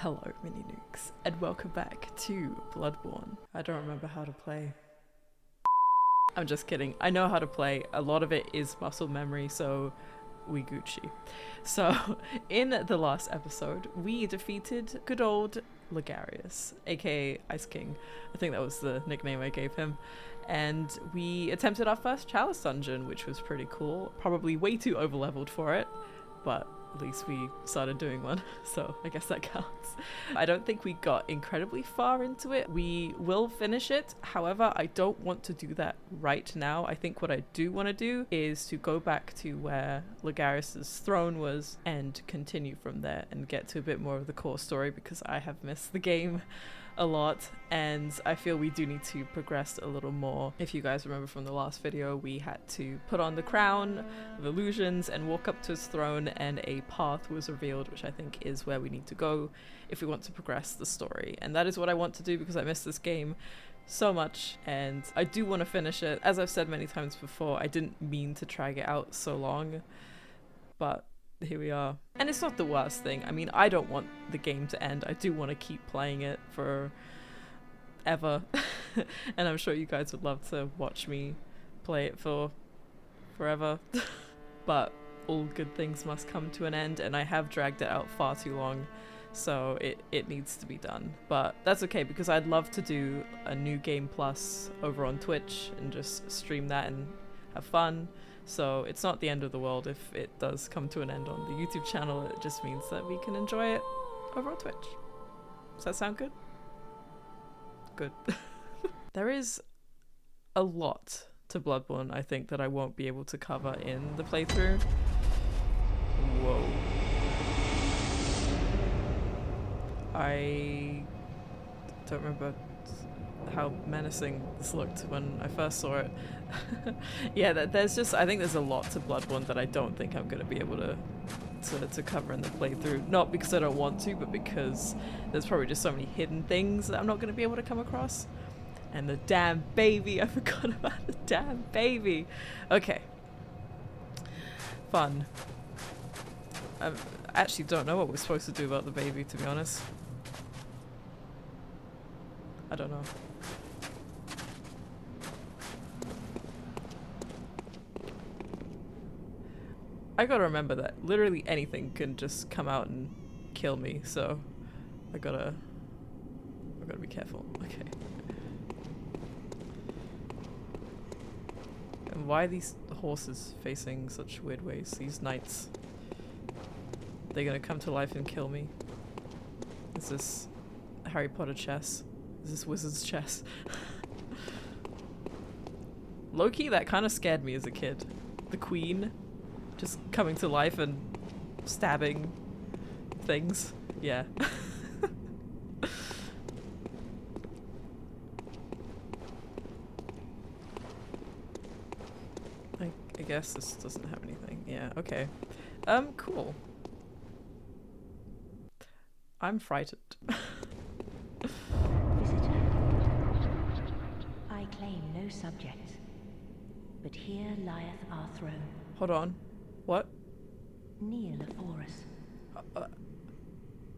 Hello, mini nukes, and welcome back to Bloodborne. I don't remember how to play. I'm just kidding. I know how to play. A lot of it is muscle memory, so we Gucci. So, in the last episode, we defeated good old Ligarius, aka Ice King. I think that was the nickname I gave him. And we attempted our first Chalice dungeon, which was pretty cool. Probably way too overleveled for it, but at least we started doing one, so I guess that counts. I don't think we got incredibly far into it. We will finish it. However, I don't want to do that right now. I think what I do want to do is to go back to where Ligarius's throne was and continue from there and get to a bit more of the core story, because I have missed the game a lot and I feel we do need to progress a little more. If you guys remember from the last video, we had to put on the crown of illusions and walk up to his throne, and a path was revealed, which I think is where we need to go if we want to progress the story. And that is what I want to do, because I missed this game so much and I do want to finish it. As I've said many times before, I didn't mean to drag it out so long, but here we are. And it's not the worst thing. I mean, I don't want the game to end. I do want to keep playing it for ever. And I'm sure you guys would love to watch me play it for forever. But all good things must come to an end, and I have dragged it out far too long, so it needs to be done. But that's okay, because I'd love to do a new game plus over on Twitch and just stream that and have fun. So it's not the end of the world if it does come to an end on the YouTube channel. It just means that we can enjoy it over on Twitch. Does that sound good? Good. There is a lot to Bloodborne, I think, that I won't be able to cover in the playthrough. Whoa. I don't remember how menacing this looked when I first saw it. Yeah, there's just, I think there's a lot to Bloodborne that I don't think I'm going to be able to cover in the playthrough. Not because I don't want to, but because there's probably just so many hidden things that I'm not going to be able to come across. And the damn baby, I forgot about the damn baby. Okay. Fun. I actually don't know what we're supposed to do about the baby, to be honest. I don't know. I gotta remember that literally anything can just come out and kill me, so I gotta be careful. Okay. And why are these horses facing such weird ways? These knights. They're gonna come to life and kill me. Is this Harry Potter chess? Is this wizard's chess? Low-key, that kind of scared me as a kid. The queen just coming to life and stabbing things. Yeah. I guess this doesn't have anything. Yeah, okay. Cool. I'm frightened. Visitor, I claim no subjects, but here lieth our throne. Hold on. What? Kneel afore us,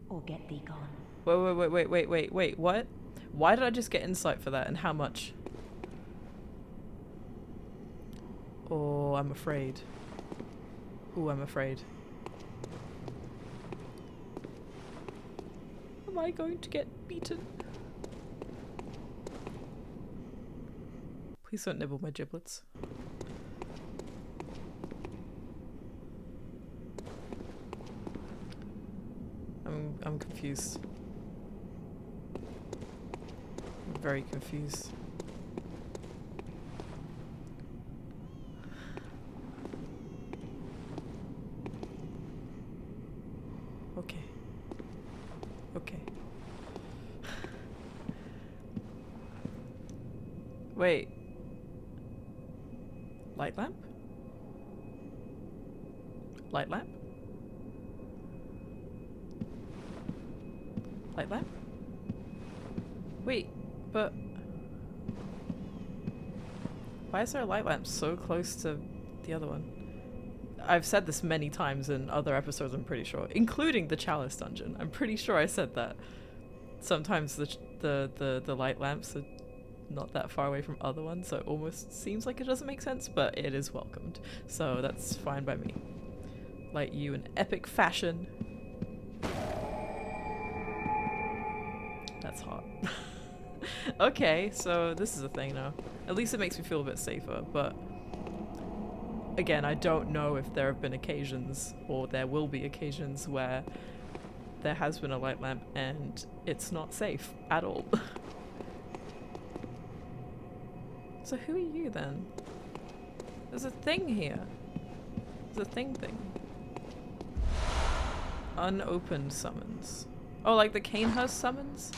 or get thee gone. Wait, what? Why did I just get insight for that, and how much? Oh, I'm afraid. Ooh, I'm afraid. Am I going to get beaten? Please don't nibble my giblets. I'm confused. I'm very confused. Okay. Okay. Wait. Light lamp? Light lamp? Light lamp? Wait, but why is there a light lamp so close to the other one? I've said this many times in other episodes, I'm pretty sure, including the Chalice Dungeon. I'm pretty sure I said that. Sometimes the light lamps are not that far away from other ones, so it almost seems like it doesn't make sense, but it is welcomed. So that's fine by me. Light you in epic fashion. That's hot. Okay, so this is a thing now. At least it makes me feel a bit safer, but again, I don't know if there have been occasions, or there will be occasions, where there has been a light lamp and it's not safe at all. So who are you then? There's a thing here. There's a thing. Unopened summons. Oh, like the Canehurst summons?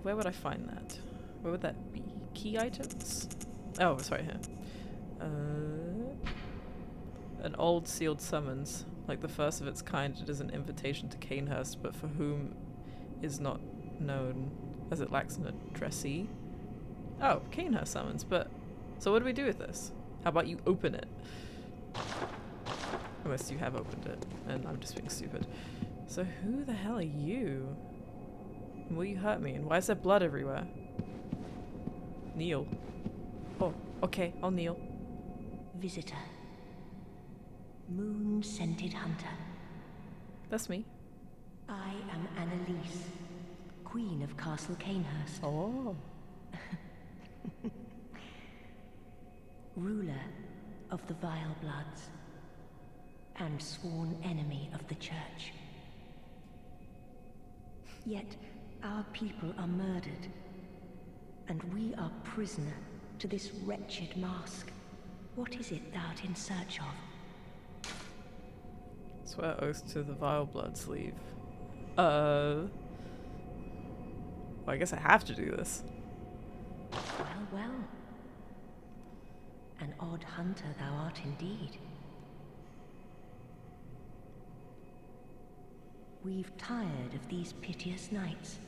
Where would I find that? Where would that be? Key items? Oh, it's right here. An old sealed summons. Like the first of its kind, it is an invitation to Canehurst, but for whom is not known, as it lacks an addressee. Oh, Canehurst summons, but... So what do we do with this? How about you open it? Unless you have opened it, and I'm just being stupid. So who the hell are you? And will you hurt me? And why is there blood everywhere? Kneel. Oh, okay, I'll kneel. Visitor. Moon-scented hunter. That's me. I am Annalise, Queen of Castle Canehurst. Oh. Ruler of the Vilebloods, and sworn enemy of the Church. Yet our people are murdered, and we are prisoner to this wretched mask. What is it thou art in search of? Swear oath to the Vileblood sleeve. Well, I guess I have to do this. Well. An odd hunter thou art indeed. We've tired of these piteous nights.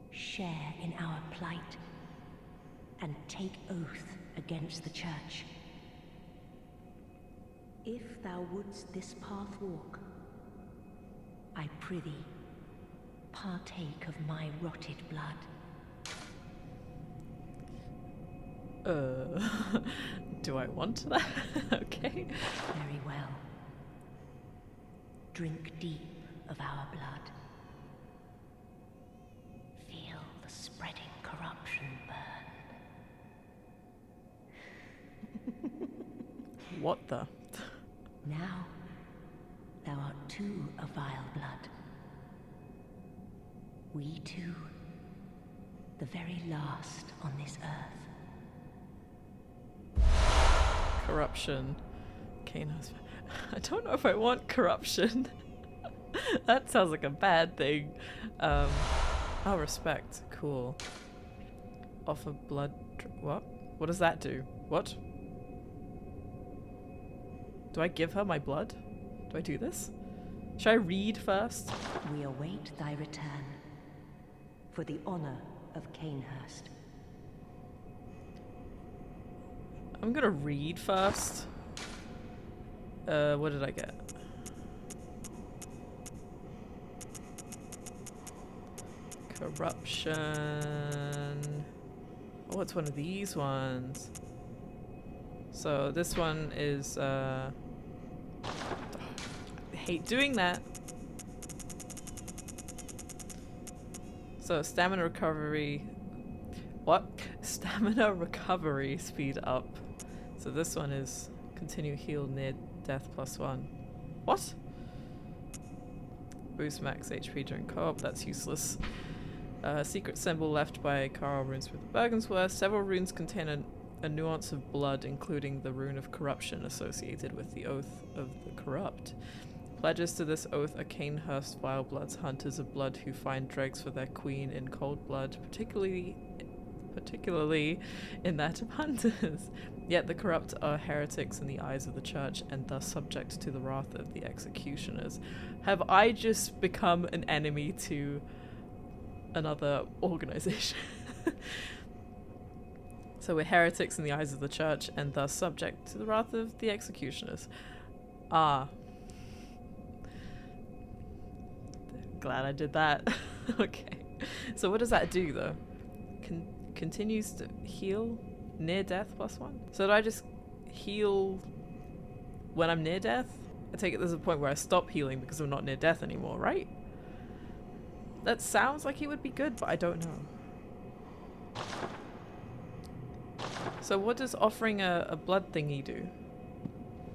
Share in our plight, and take oath against the Church. If thou wouldst this path walk, I prithee, partake of my rotted blood. Do I want that? Okay. Very well. Drink deep of our blood. Feel the spreading corruption burn. What the? Now, thou art too a Vileblood. We two, the very last on this earth. Corruption. Canehurst. I don't know if I want corruption. That sounds like a bad thing. Oh, respect. Cool. Offer blood... What? What does that do? What? Do I give her my blood? Do I do this? Should I read first? We await thy return for the honor of Canehurst. I'm gonna read first. What did I get? Corruption. Oh, it's one of these ones. So this one is, I hate doing that. So stamina recovery. What? Stamina recovery speed up. So this one is continue heal near death +1. What? Boost max HP during co-op. That's useless. Secret symbol left by Carl Runesmith of Bergensworth. Several runes contain a nuance of blood, including the rune of corruption associated with the Oath of the Corrupt. Pledges to this oath are Canehurst Vilebloods, hunters of blood who find dregs for their queen in cold blood, particularly in that of hunters. Yet the corrupt are heretics in the eyes of the Church and thus subject to the wrath of the executioners. Have I just become an enemy to another organization? So we're heretics in the eyes of the church and thus subject to the wrath of the executioners. Ah. Glad I did that. Okay. So what does that do though? Continues to heal near death +1? So do I just heal when I'm near death? I take it there's a point where I stop healing because I'm not near death anymore, right? That sounds like it would be good, but I don't know. So what does offering a blood thingy do?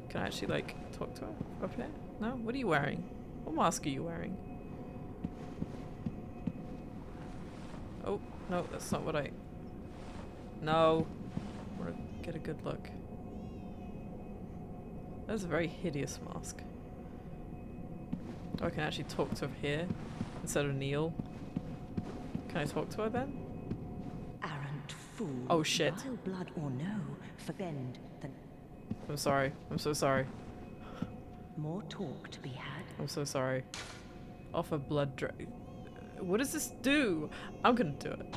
Can I actually like talk to her up here? No? What are you wearing? What mask are you wearing? Oh, no, that's not what I... No. I want to get a good look. That's a very hideous mask. Oh, I can actually talk to her here instead of kneel. Can I talk to her then? Arrant fool. Oh shit. Blood or no, forfend the... I'm sorry. I'm so sorry. More talk to be had. I'm so sorry. Offer blood drag. What does this do? I'm gonna do it.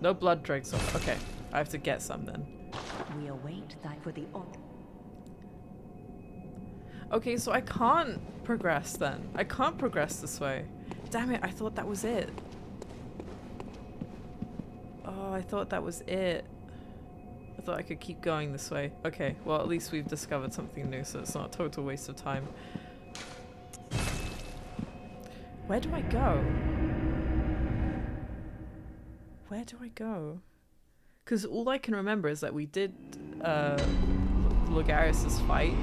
No blood dregs off. Okay, I have to get some then. We await thy for the odd. Okay, so I can't progress then. I can't progress this way. Damn it, I thought that was it. Oh, I thought that was it. I thought I could keep going this way. Okay, well at least we've discovered something new, so it's not a total waste of time. Where do I go? Where do I go? Because all I can remember is that we did Logarius's fight.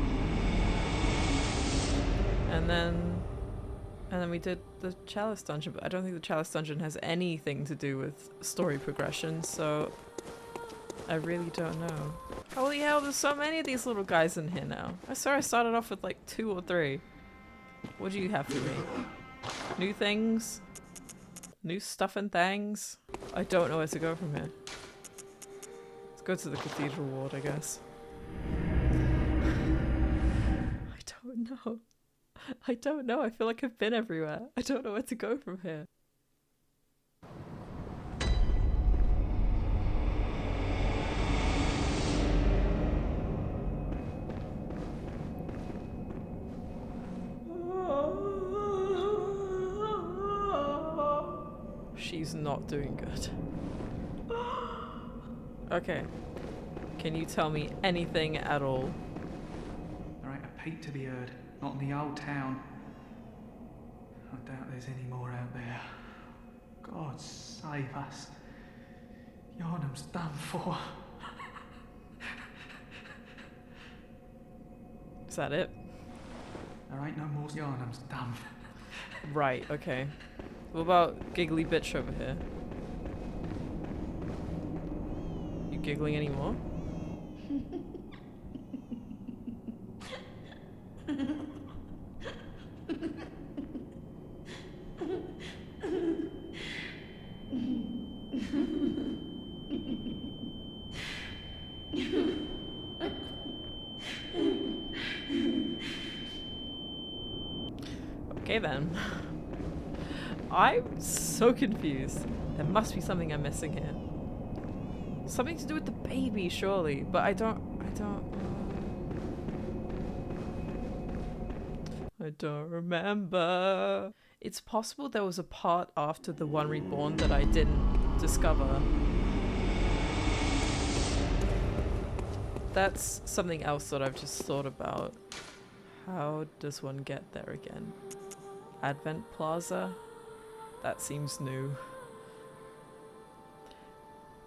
And then we did the Chalice Dungeon, but I don't think the Chalice Dungeon has anything to do with story progression, so I really don't know. Holy hell, there's so many of these little guys in here now. I swear I started off with like 2 or 3. What do you have for me? New things? New stuff and things? I don't know where to go from here. Let's go to the Cathedral Ward, I guess. I don't know. I don't know. I feel like I've been everywhere. I don't know where to go from here. She's not doing good. Okay. Can you tell me anything at all? There ain't a peep to be heard. Not in the old town. I doubt there's any more out there. God save us. Yarnum's done for. Is that it? There ain't no more Yarnum's done. Right, okay. What about giggly bitch over here? You giggling anymore? Okay then. I'm so confused. There must be something I'm missing here. Something to do with the baby, surely, but I don't remember. It's possible there was a part after the one reborn that I didn't discover. That's something else that I've just thought about. How does one get there again? Advent Plaza? That seems new.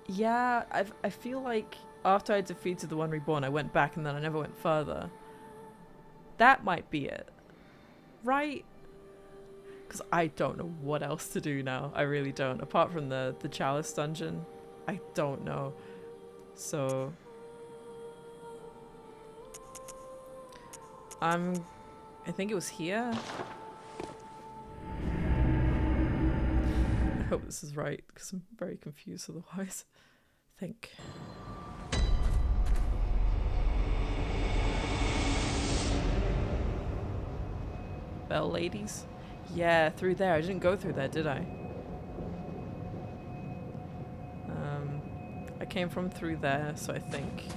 Yeah, I feel like after I defeated the one reborn, I went back and then I never went further. That might be it. Right? Because I don't know what else to do now. I really don't. Apart from the Chalice Dungeon, I don't know. So... I think it was here. I hope this is right, because I'm very confused otherwise. I think. Bell ladies? Yeah, through there. I didn't go through there, did I? came from through there, so I think...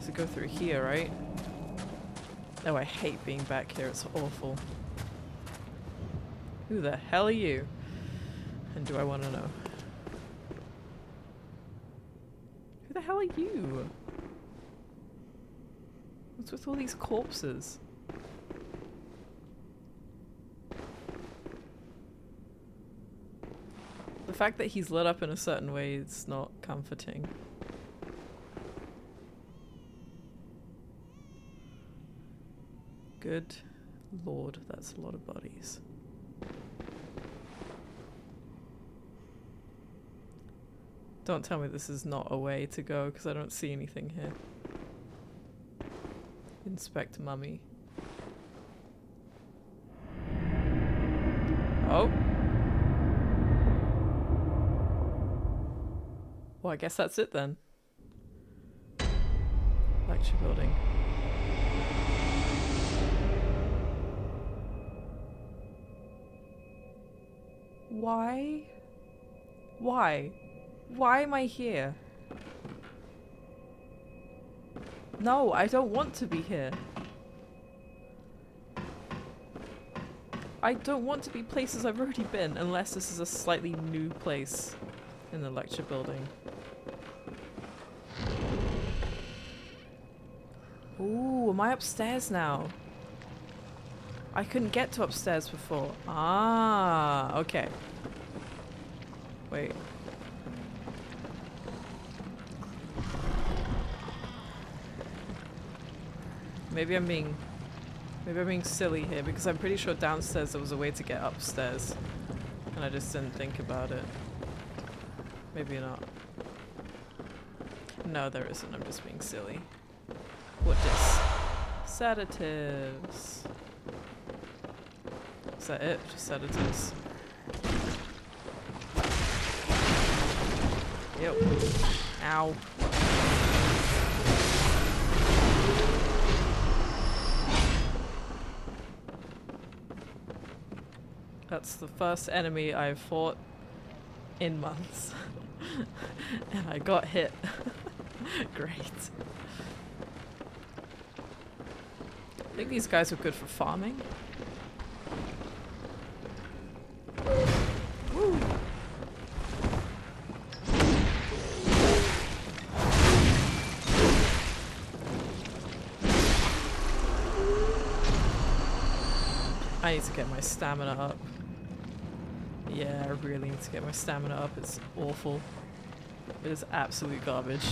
Does it go through here, right? Oh, I hate being back here. It's awful. Who the hell are you? And do I want to know? Who the hell are you? What's with all these corpses? The fact that he's lit up in a certain way is not comforting. Good lord, that's a lot of bodies. Don't tell me this is not a way to go, because I don't see anything here. Inspect mummy. Oh. Well, I guess that's it then. Lecture building. Why? Why? Why am I here? No, I don't want to be here. I don't want to be places I've already been, unless this is a slightly new place in the lecture building. Ooh, am I upstairs now? I couldn't get to upstairs before. Ah, okay. Wait. Maybe I'm being silly here, because I'm pretty sure downstairs there was a way to get upstairs. And I just didn't think about it. Maybe not. No, there isn't. I'm just being silly. What is? Sedatives. Is that it? Just sedatives. Yep. Ow. That's the first enemy I've fought in months. And I got hit. Great. I think these guys are good for farming. Woo. I need to get my stamina up. Yeah, I really need to get my stamina up. It's awful. It is absolute garbage.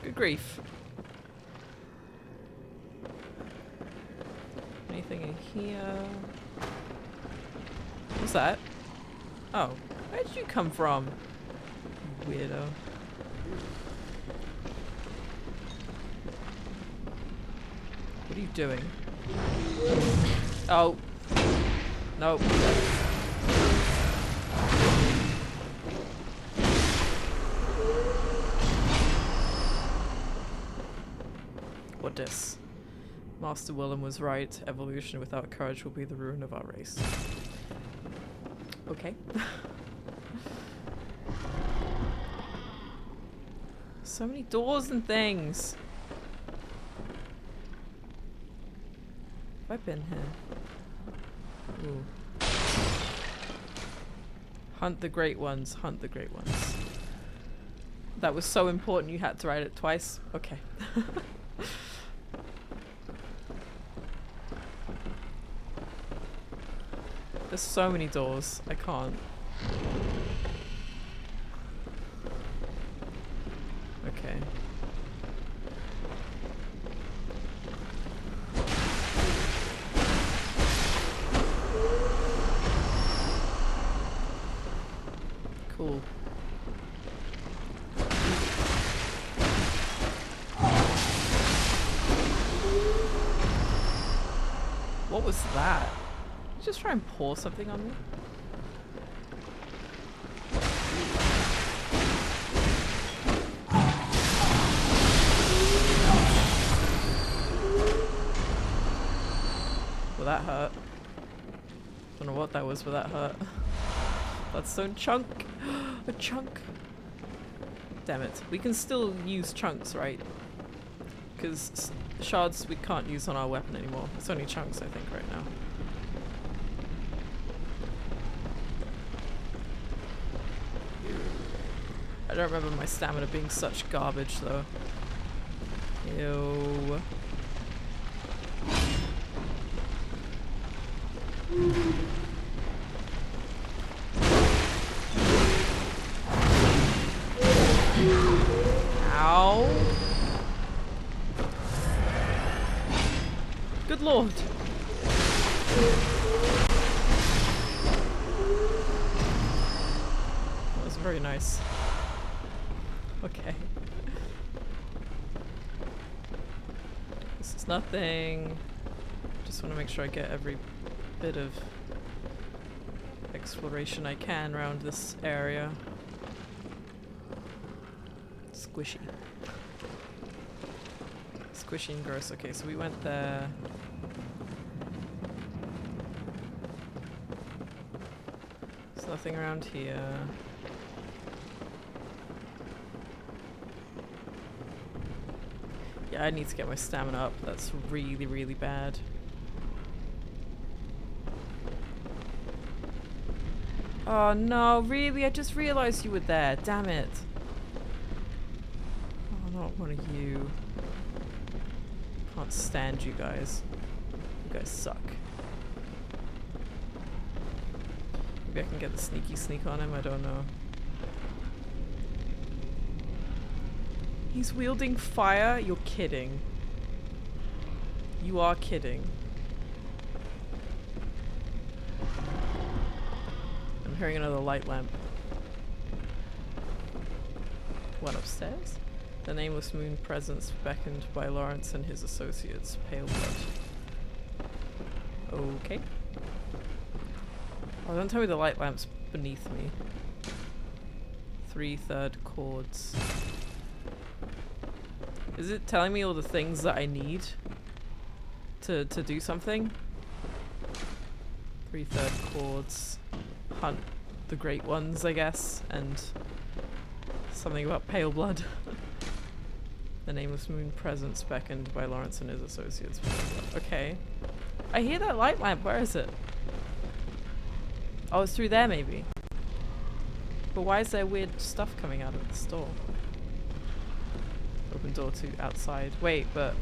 Good grief. Anything in here? What's that? Oh, where did you come from? Weirdo. What are you doing? Oh. Nope. What this? Master Willem was right. Evolution without courage will be the ruin of our race. Okay. So many doors and things. Have I been here? Ooh. Hunt the great ones, hunt the great ones. That was so important you had to write it twice? Okay. There's so many doors, I can't. Okay. Cool. What was that? Did you just try and pour something on me? Well, that hurt. Don't know what that was, but that hurt. Bloodstone chunk. A chunk. Damn it. We can still use chunks, right? Because shards we can't use on our weapon anymore. It's only chunks, I think, right now. I don't remember my stamina being such garbage, though. Ew. Ow. Good lord. That was very nice. Okay. This is nothing. Just want to make sure I get every bit of exploration I can around this area. Squishy. Squishy and gross. Okay, so we went there. There's nothing around here. Yeah, I need to get my stamina up. That's really, really bad. Oh no, really? I just realized you were there. Damn it. Oh, not one of you. Can't stand you guys. You guys suck. Maybe I can get the sneaky sneak on him, I don't know. He's wielding fire? You're kidding. You are kidding. I'm hearing another light lamp. One upstairs? The nameless moon presence beckoned by Lawrence and his associates. Pale blood. Okay. Oh, don't tell me the light lamp's beneath me. 3/3 chords. Is it telling me all the things that I need to do something? 3/3 chords. Hunt the great ones, I guess, and something about pale blood. The nameless moon presence beckoned by Lawrence and his associates. Okay. I hear that light lamp. Where is it? Oh, it's through there, maybe. But why is there weird stuff coming out of this door? Open door to outside. Wait, but...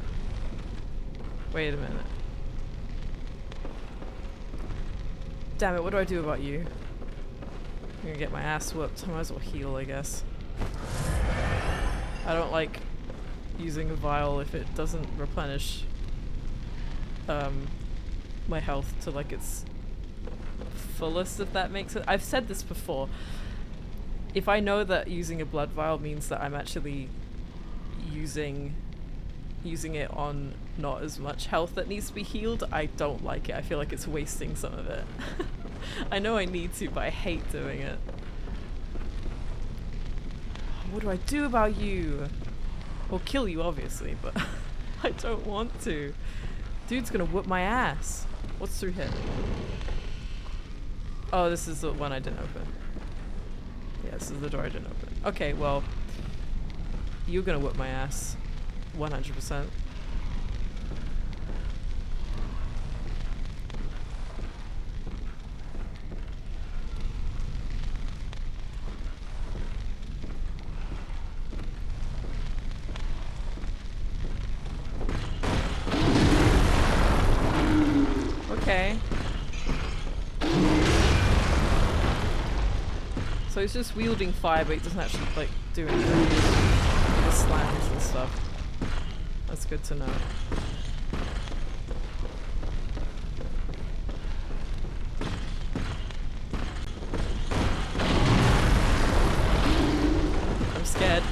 Wait a minute. Damn it, what do I do about you? I'm gonna get my ass whooped. I might as well heal, I guess. I don't like using a vial if it doesn't replenish my health to like its fullest, if that makes it. I've said this before. If I know that using a blood vial means that I'm actually using it on not as much health that needs to be healed, I don't like it. I feel like it's wasting some of it. I know I need to, but I hate doing it. What do I do about you? Well, kill you, obviously, but I don't want to. Dude's gonna whoop my ass. What's through here? Oh, this is the one I didn't open. Yeah, this is the door I didn't open. Okay, well, you're gonna whip my ass. 100%. Okay. So he's just wielding fire, but he doesn't actually, like, do anything. He just slams and stuff. That's good to know. I'm scared.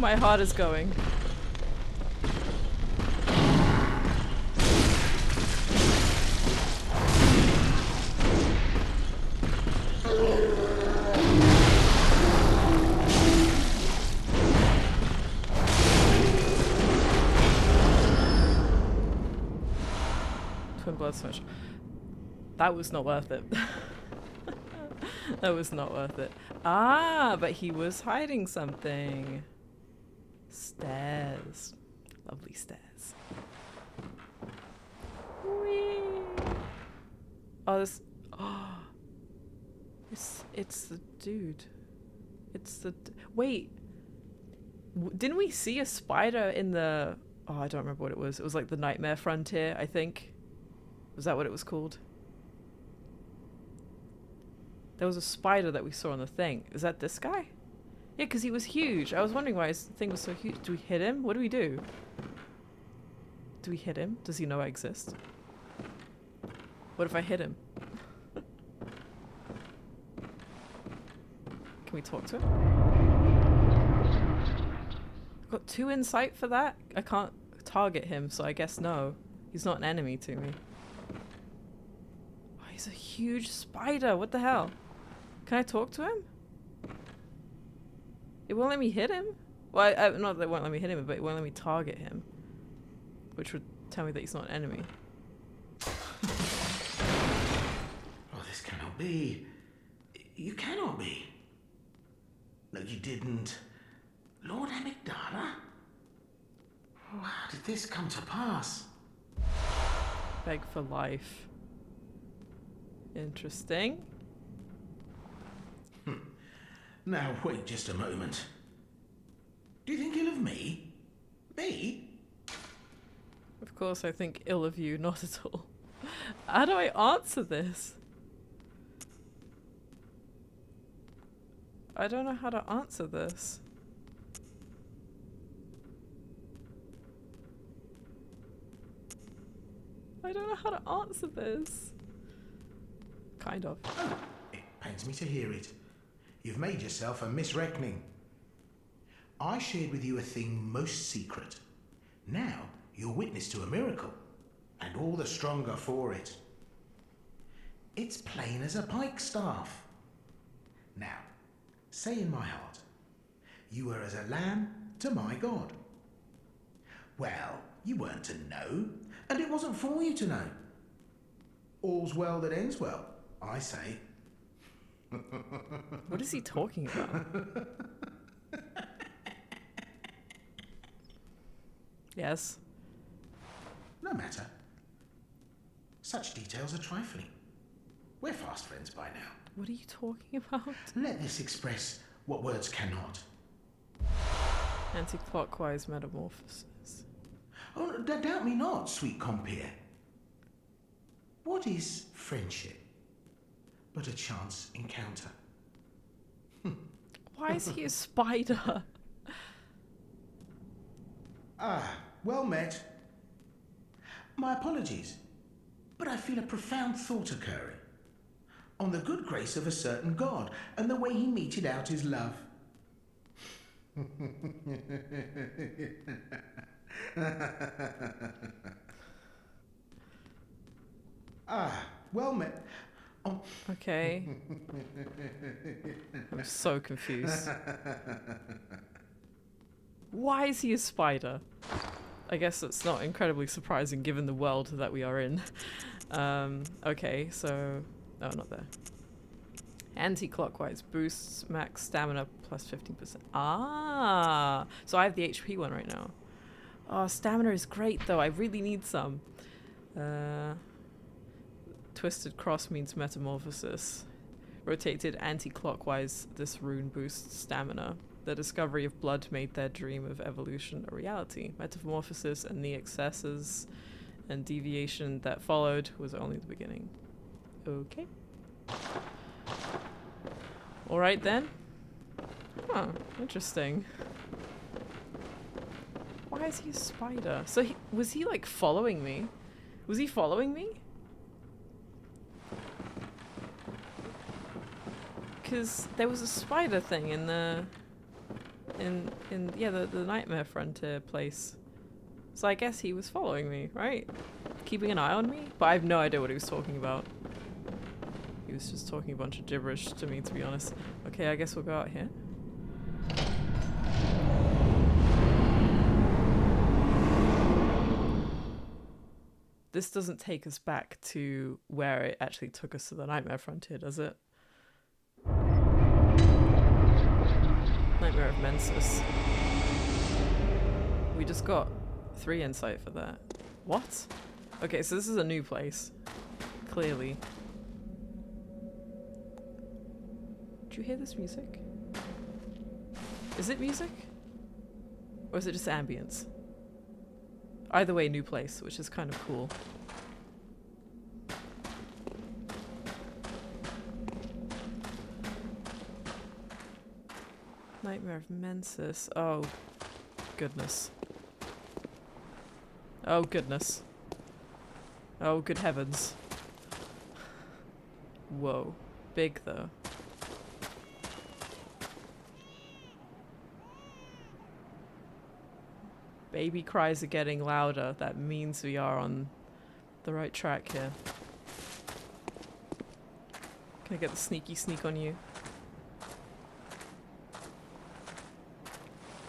My heart is going. Twin blood smash. That was not worth it. That was not worth it. Ah, but he was hiding something. Stairs. Lovely stairs. Whee! Oh, this. Oh. It's the dude. It's the. Wait. Didn't we see a spider in the. Oh, I don't remember what it was. It was like the Nightmare Frontier, I think. Was that what it was called? There was a spider that we saw on the thing. Is that this guy? Yeah, because he was huge. I was wondering why his thing was so huge. Do we hit him? What do we do? Do we hit him? Does he know I exist? What if I hit him? Can we talk to him? I've got 2 insight for that? I can't target him, so I guess no. He's not an enemy to me. Oh, he's a huge spider. What the hell? Can I talk to him? It won't let me hit him? Well, not that it won't let me hit him, but it won't let me target him. Which would tell me that he's not an enemy. Oh, this cannot be. You cannot be. No, you didn't. Lord Amygdala? How did this come to pass? Beg for life. Interesting. Now, wait just a moment. Do you think ill of me? Me? Of course I think ill of you, not at all. How do I answer this? I don't know how to answer this. I don't know how to answer this. Kind of. Oh, it pains me to hear it. You've made yourself a misreckoning. I shared with you a thing most secret. Now you're witness to a miracle, and all the stronger for it. It's plain as a pikestaff. Now, say in my heart, you were as a lamb to my God. Well, you weren't to know, and it wasn't for you to know. All's well that ends well, I say. What is he talking about? Yes. No matter. Such details are trifling. We're fast friends by now. What are you talking about? Let this express what words cannot. Anti-clockwise metamorphosis. Oh, doubt me not, sweet compeer. What is friendship but a chance encounter? Why is he a spider? Ah, well met. My apologies, but I feel a profound thought occurring on the good grace of a certain God and the way he meted out his love. Ah, well met. Oh. Okay. I'm so confused. Why is he a spider? I guess it's not incredibly surprising given the world that we are in. Okay, so... Oh, not there. Anti-clockwise boosts max stamina plus 15%. Ah! So I have the HP one right now. Oh, stamina is great though. I really need some. Twisted cross means metamorphosis. Rotated anti-clockwise, this rune boosts stamina. The discovery of blood made their dream of evolution a reality. Metamorphosis and the excesses and deviation that followed was only the beginning. Okay. Alright then. Huh, interesting. Why is he a spider? So was he like following me? Was he following me? Because there was a spider thing in the yeah, the Nightmare Frontier place. So I guess he was following me, right? Keeping an eye on me? But I have no idea what he was talking about. He was just talking a bunch of gibberish to me, to be honest. Okay, I guess we'll go out here. This doesn't take us back to where it actually took us to the Nightmare Frontier, does it? Nightmare of Mensis. We just got 3 insight for that. What? Okay, so this is a new place. Clearly. Do you hear this music? Is it music? Or is it just ambience? Either way, new place, which is kind of cool. Nightmare of Mensis. Oh, goodness. Oh, goodness. Oh, good heavens. Whoa. Big, though. Baby cries are getting louder. That means we are on the right track here. Can I get the sneaky sneak on you?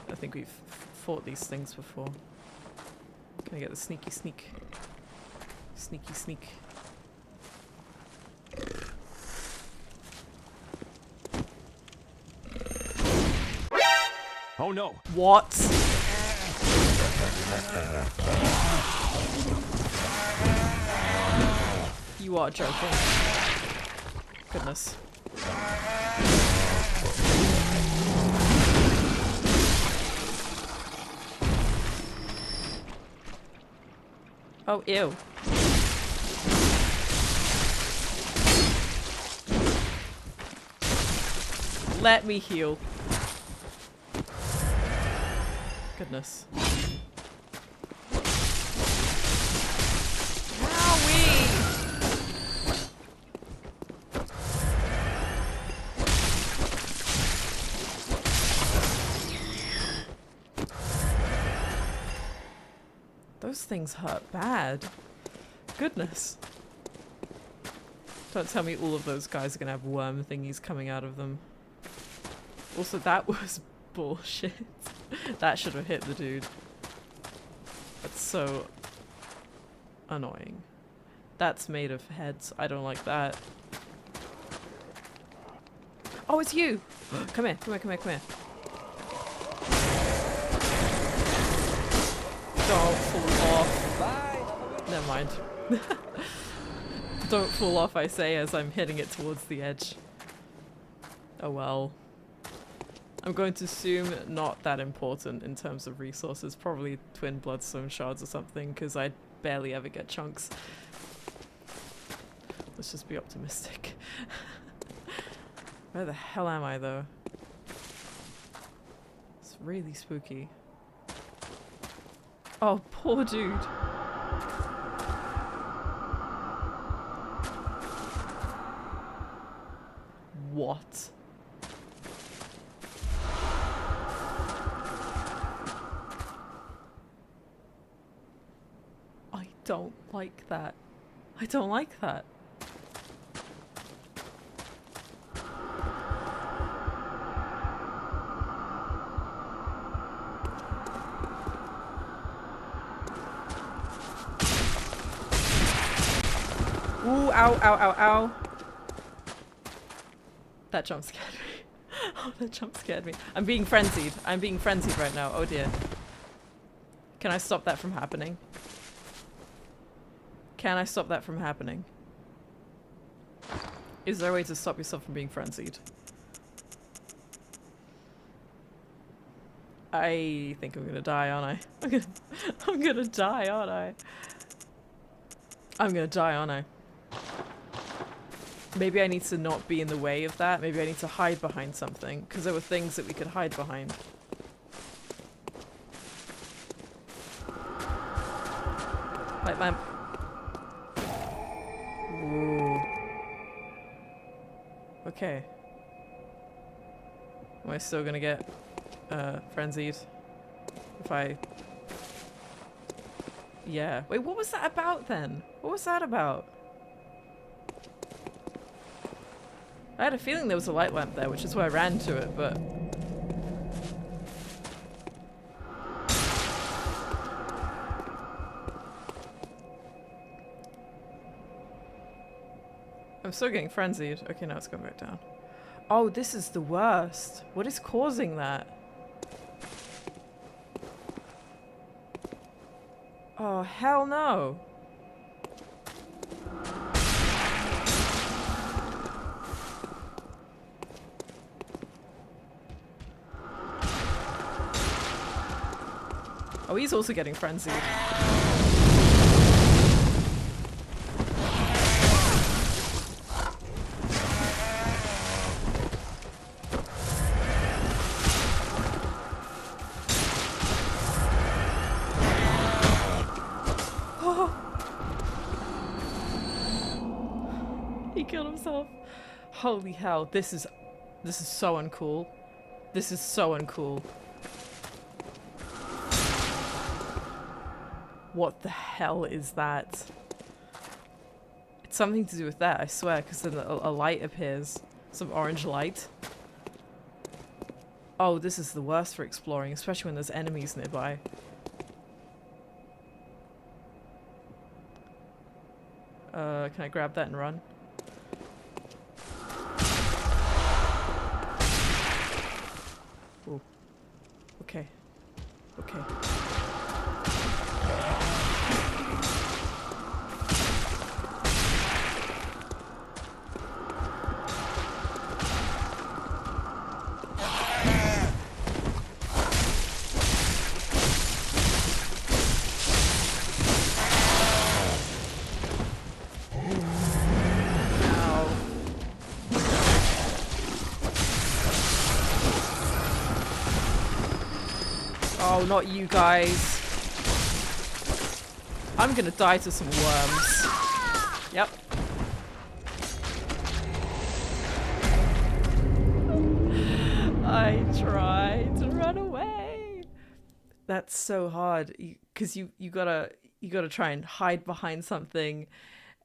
I think we've fought these things before. Can I get the sneaky sneak? Sneaky sneak. Oh no! What? You are joking. Goodness. Oh, ew. Let me heal. Goodness. Those things hurt bad. Goodness. Don't tell me all of those guys are gonna have worm thingies coming out of them. Also, that was bullshit. That should have hit the dude. That's so annoying. That's made of heads. I don't like that. Oh, it's you! Come here, come here, come here, come here. Don't fall off. Bye. Never mind. Don't fall off, I say, as I'm hitting it towards the edge. Oh well. I'm going to assume not that important in terms of resources. Probably twin bloodstone shards or something, because I barely ever get chunks. Let's just be optimistic. Where the hell am I, though? It's really spooky. Oh, poor dude. What? I don't like that. I don't like that. Ooh, ow, ow, ow, ow. That jump scared me. Oh, that jump scared me. I'm being frenzied. I'm being frenzied right now. Oh dear. Can I stop that from happening? Can I stop that from happening? Is there a way to stop yourself from being frenzied? I think I'm gonna die, aren't I? I'm gonna die, aren't I? I'm gonna die, aren't I? Maybe I need to not be in the way of that. Maybe I need to hide behind something, because there were things that we could hide behind. Light lamp. Ooh. Okay. Am I still gonna get frenzied. If I... Yeah. Wait, what was that about then? What was that about? I had a feeling there was a light lamp there, which is why I ran to it, but... I'm still getting frenzied. Okay, now it's going back down. Oh, this is the worst. What is causing that? Oh, hell no. Oh, he's also getting frenzied. He killed himself. Holy hell, this is so uncool. This is so uncool. What the hell is that? It's something to do with that, I swear, because then a light appears. Some orange light. Oh, this is the worst for exploring, especially when there's enemies nearby. Can I grab that and run? Ooh. Okay. Okay. Oh, not you guys. I'm gonna die to some worms. Yep. I tried to run away. That's so hard, because you gotta try and hide behind something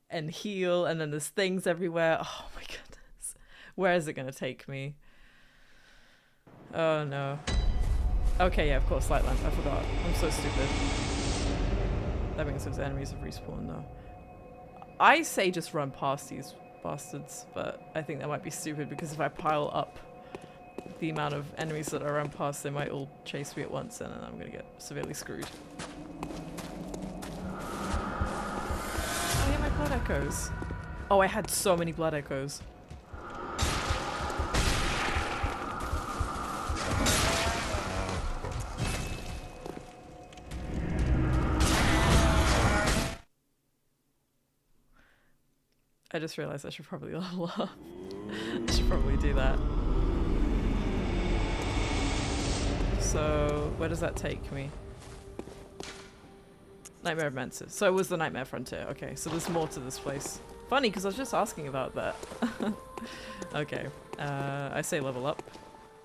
and heal, and then there's things everywhere. Oh my goodness. Where is it gonna take me? Oh no. Okay, yeah, of course, light lamp. I forgot. I'm so stupid. That means those enemies have respawned, though. I say just run past these bastards, but I think that might be stupid because if I pile up the amount of enemies that I run past, they might all chase me at once, and then I'm gonna get severely screwed. Oh yeah, my blood echoes. Oh, I had so many blood echoes. I just realized I should probably level up. I should probably do that. So, where does that take me? Nightmare of Mensis. So it was the Nightmare Frontier. Okay, so there's more to this place. Funny, because I was just asking about that. Okay, I say level up.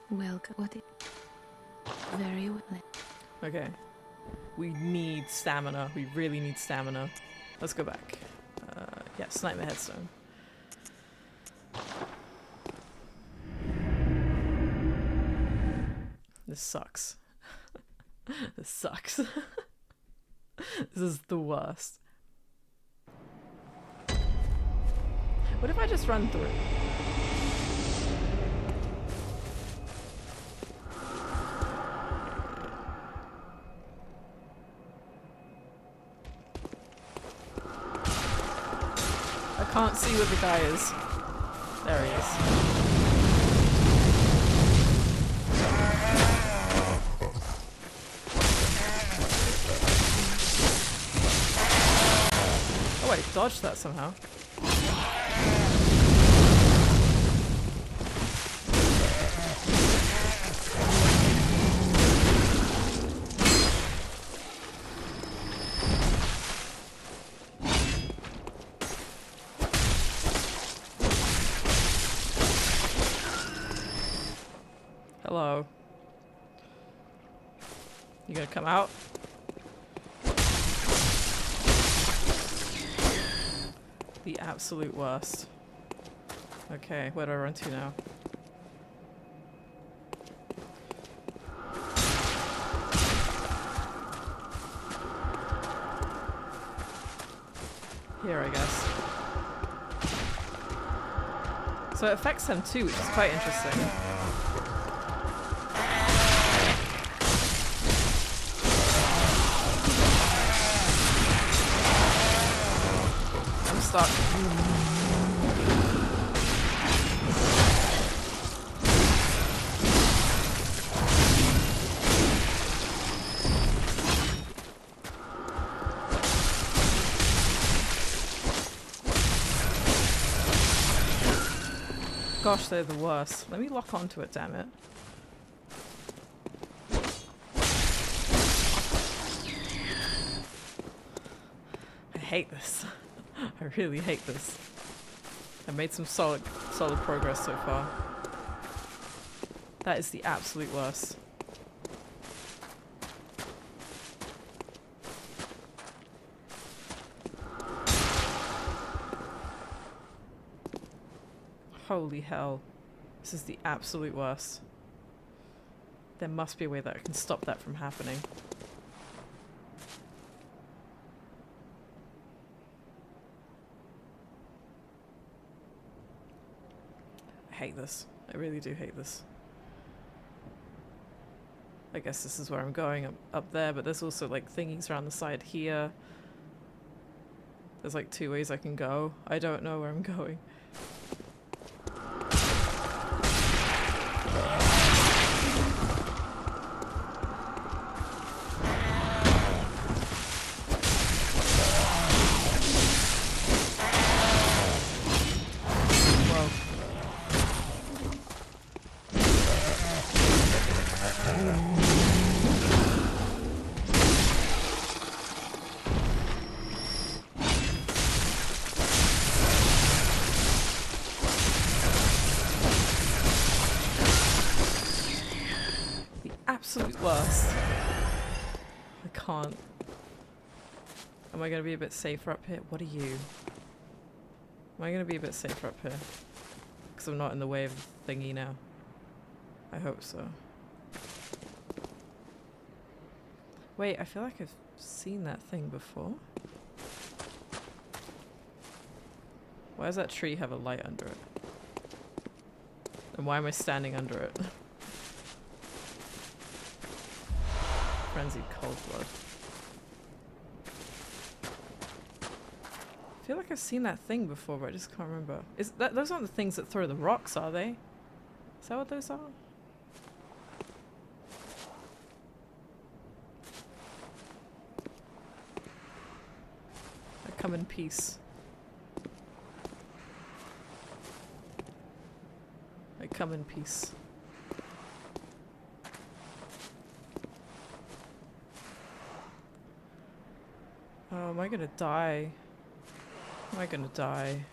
Welcome. What? Very well. Okay. We need stamina. We really need stamina. Let's go back. Yes, Nightmare Headstone. This sucks. This sucks. This is the worst. What if I just run through? I can't see where the guy is. There he is. Oh, I dodged that somehow. Hello. gonna come out. The absolute worst. Okay, where do I run to now? Here, I guess. So it affects them too, which is quite interesting. I'm stuck. Gosh, they're the worst. Let me lock onto it, damn it. I hate this. I really hate this. I made some solid progress so far. That is the absolute worst. Holy hell. This is the absolute worst. There must be a way that I can stop that from happening. I hate this. I really do hate this. I guess this is where I'm going, up there, but there's also like thingies around the side here. There's like 2 ways I can go. I don't know where I'm going. Absolute worst. I can't. Am I going to be a bit safer up here? What are you? Am I going to be a bit safer up here? Because I'm not in the way of the thingy now. I hope so. Wait, I feel like I've seen that thing before. Why does that tree have a light under it? And why am I standing under it? Frenzied cold blood. I feel like I've seen that thing before, but I just can't remember. Is that those aren't the things that throw the rocks, are they? Is that what those are? I come in peace. I come in peace. Oh, am I gonna die? Am I gonna die?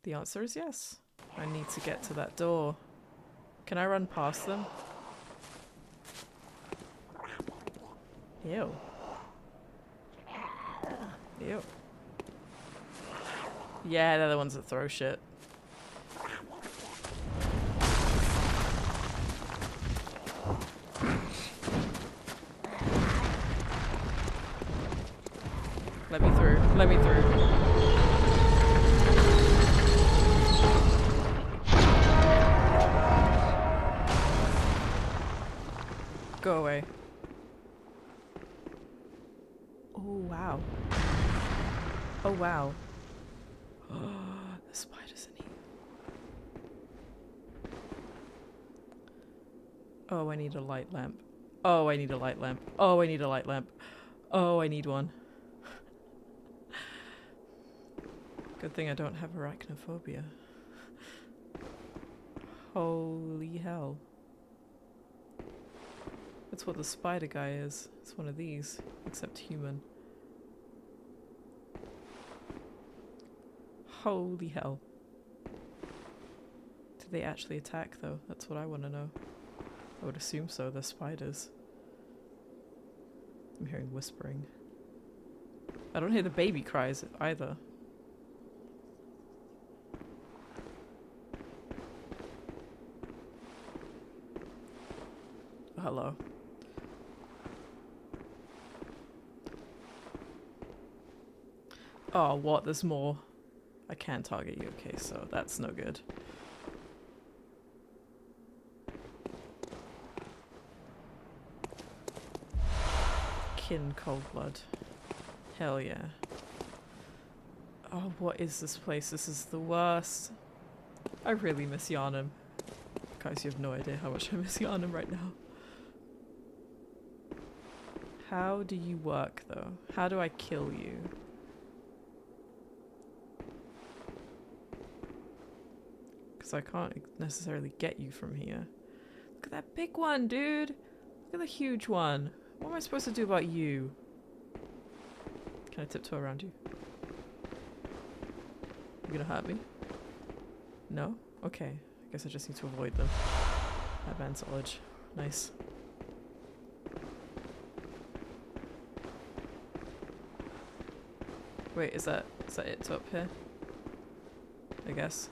The answer is yes. I need to get to that door. Can I run past them? Ew. Ew. Yeah, they're the ones that throw shit. Let me through. Let me through. Go away. Oh, wow. Oh, wow. Oh, the spiders in here. Oh, I need a light lamp. Oh, I need a light lamp. Oh, I need a light lamp. Oh, I need one. Good thing I don't have arachnophobia. Holy hell. That's what the spider guy is. It's one of these, except human. Holy hell. Did they actually attack though? That's what I want to know. I would assume so, they're spiders. I'm hearing whispering. I don't hear the baby cries either. Hello. Oh, what? There's more. I can't target you. Okay, so that's no good. Kin cold blood. Hell yeah. Oh, what is this place? This is the worst. I really miss Yharnam. Guys, you have no idea how much I miss Yharnam right now. How do you work, though? How do I kill you? Because I can't necessarily get you from here. Look at that big one, dude! Look at the huge one. What am I supposed to do about you? Can I tiptoe around you? You gonna hurt me? No? Okay. I guess I just need to avoid them. Advanced knowledge. Nice. Wait, is that it up here? I guess.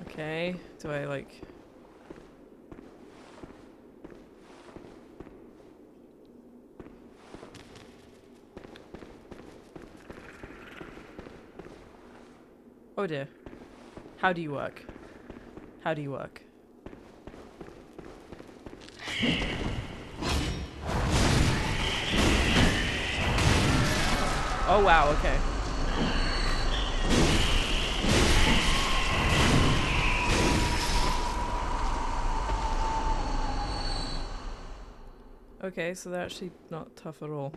Okay, do I like... Oh dear. How do you work? How do you work? Oh wow, okay. Okay, so they're actually not tough at all.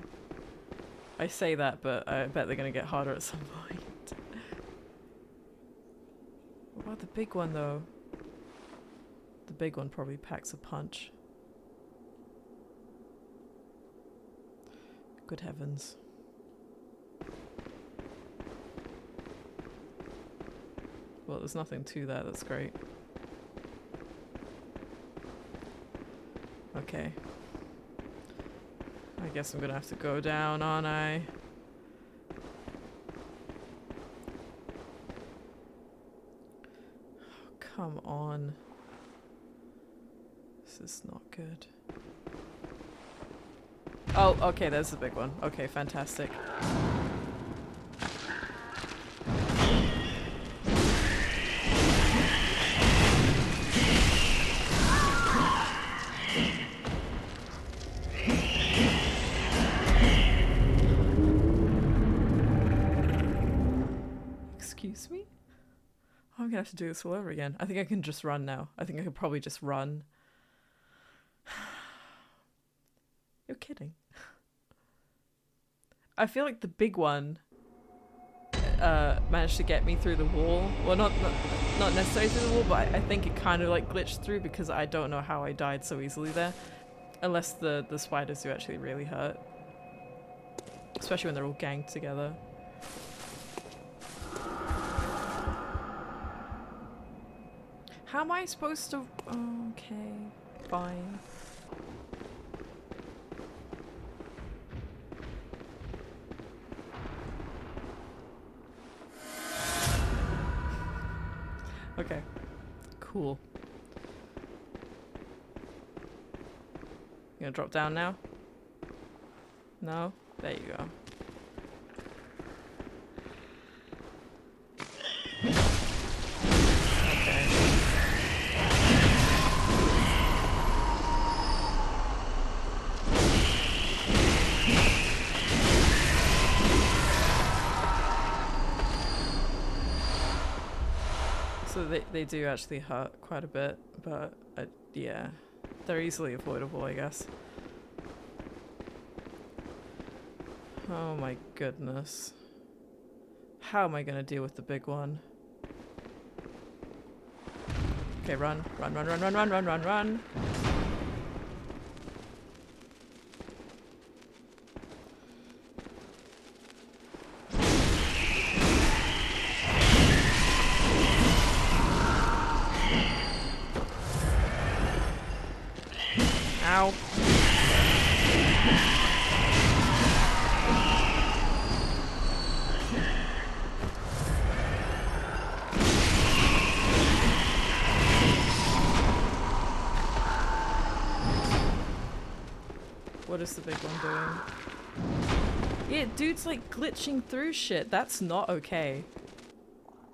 I say that, but I bet they're gonna get harder at some point. What about the big one, though? The big one probably packs a punch. Good heavens. Well, there's nothing to that, that's great. Okay. I guess I'm gonna have to go down, aren't I? Oh, come on. This is not good. Oh, okay, there's the big one. Okay, fantastic. Excuse me? Oh, I'm gonna have to do this all over again. I think I can just run now. I think I could probably just run. You're kidding. I feel like the big one managed to get me through the wall. Well, not necessarily through the wall, but I think it kind of like glitched through because I don't know how I died so easily there. Unless the spiders do actually really hurt. Especially when they're all ganged together. How am I supposed to... Oh, okay, fine. Okay, cool. You gonna drop down now? No? There you go. Okay. So they do actually hurt quite a bit, but yeah, they're easily avoidable, I guess. Oh my goodness. How am I gonna deal with the big one? Okay, run, run, run, run, run, run, run, run, run. Ow. What is the big one doing? Yeah, dude's like glitching through shit. That's not okay.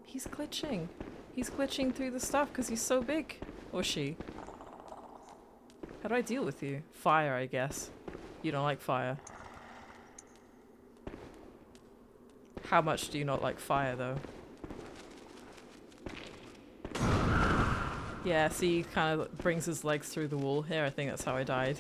He's glitching. He's glitching through the stuff because he's so big. Or she. How do I deal with you? Fire, I guess. You don't like fire. How much do you not like fire, though? Yeah, see, he kind of brings his legs through the wall here. I think that's how I died.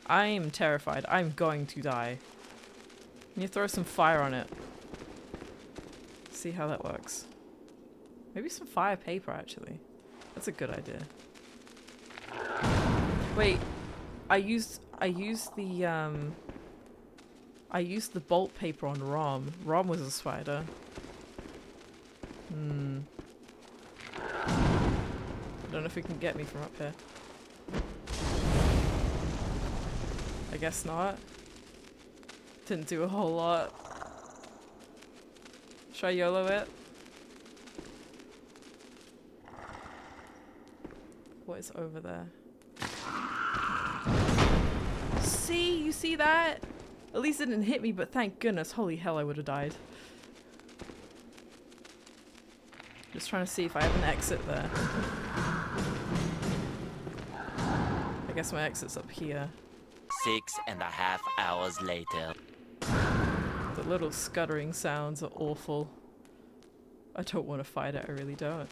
I'm terrified. I'm going to die. Can you throw some fire on it? See how that works. Maybe some fire paper, actually. That's a good idea. Wait, I used the bolt paper on Rom. Rom was a spider. I don't know if it can get me from up here. I guess not. Didn't do a whole lot. Should I YOLO it? What is over there? See? You see that? At least it didn't hit me, but thank goodness. Holy hell, I would have died. Just trying to see if I have an exit there. I guess my exit's up here. 6.5 hours later. The little scuttering sounds are awful. I don't want to fight it, I really don't.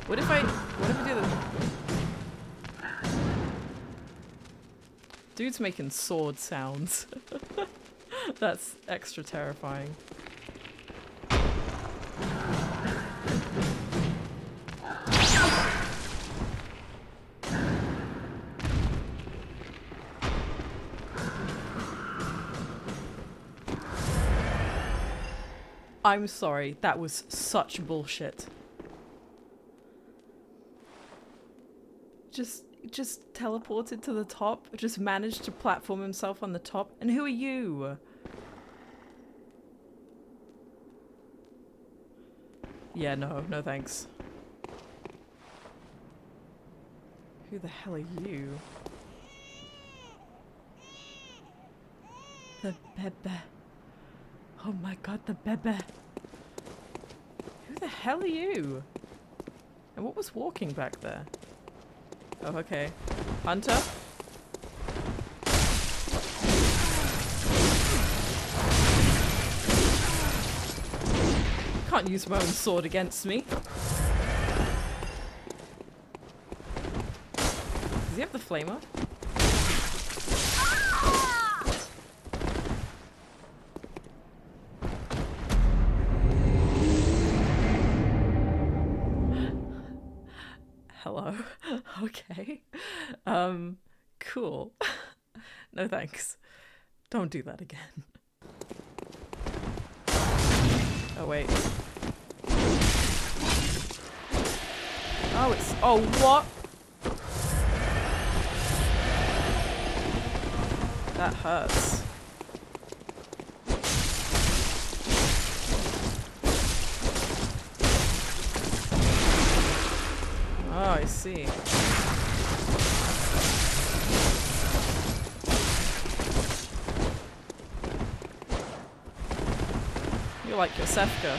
What if I do the... Dude's making sword sounds. That's extra terrifying. I'm sorry, that was such bullshit. Just teleported to the top, just managed to platform himself on the top, and who are you? Yeah, no thanks. Who the hell are you? The bebe. Oh my god, the bebe. Who the hell are you? And what was walking back there? Oh, okay. Hunter? Can't use my own sword against me. Does he have the flamer? Hello. Okay. Cool. No thanks. Don't do that again. Oh wait. Oh, it's... Oh, what? That hurts. Oh, I see. You're like Yosefka.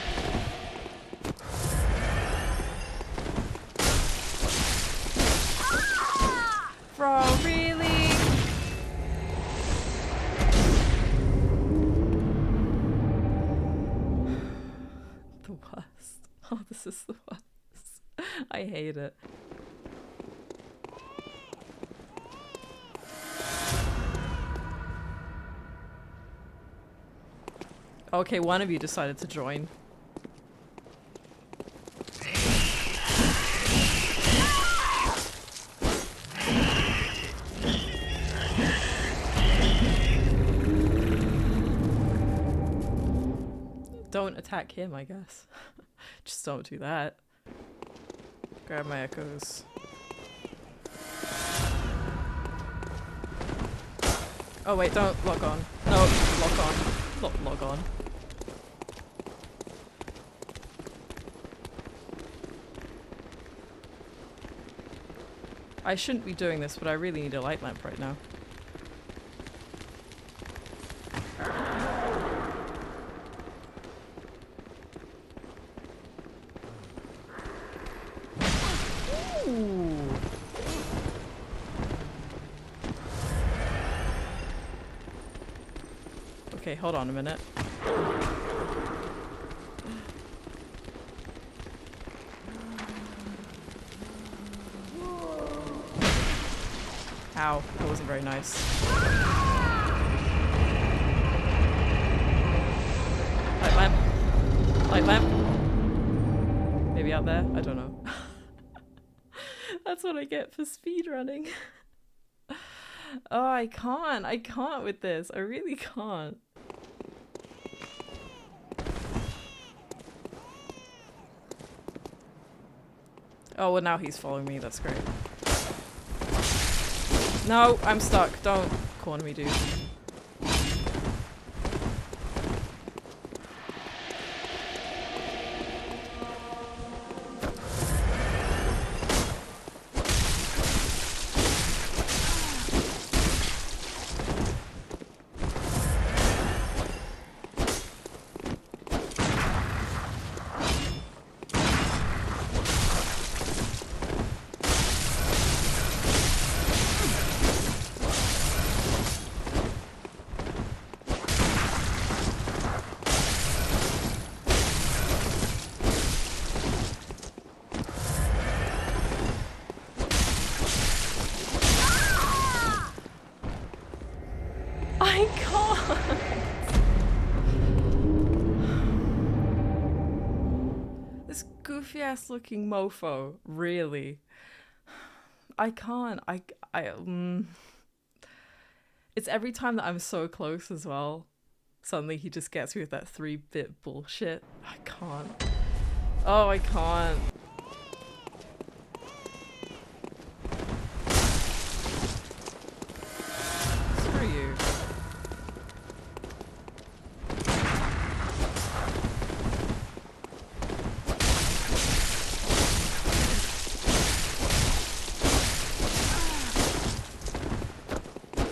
Bro, really? The worst. Oh, this is the worst. I hate it. Okay, one of you decided to join. Don't attack him, I guess. Just don't do that. Grab my echoes. Oh wait, don't log on. No, lock on. Not log on. I shouldn't be doing this, but I really need a light lamp right now. Ooh. Okay, hold on a minute. Ow, that wasn't very nice. Light lamp. Light lamp. Maybe out there? I don't know. That's what I get for speedrunning. Oh, I can't with this. I really can't. Oh, well now he's following me. That's great. No, I'm stuck. Don't corner me, dude. I can't! This goofy ass looking mofo, really. I can't. It's every time that I'm so close as well. Suddenly he just gets me with that 3-bit bullshit. I can't. Oh, I can't. Screw you.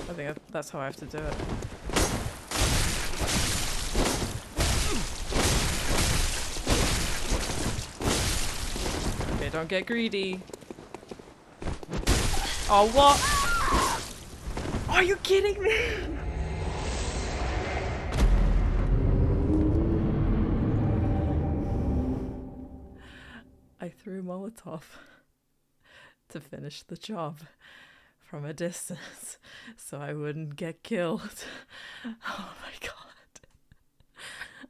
I think that's how I have to do it. Okay, don't get greedy. Oh, what? Are you kidding me? I threw Molotov to finish the job from a distance so I wouldn't get killed. Oh my god.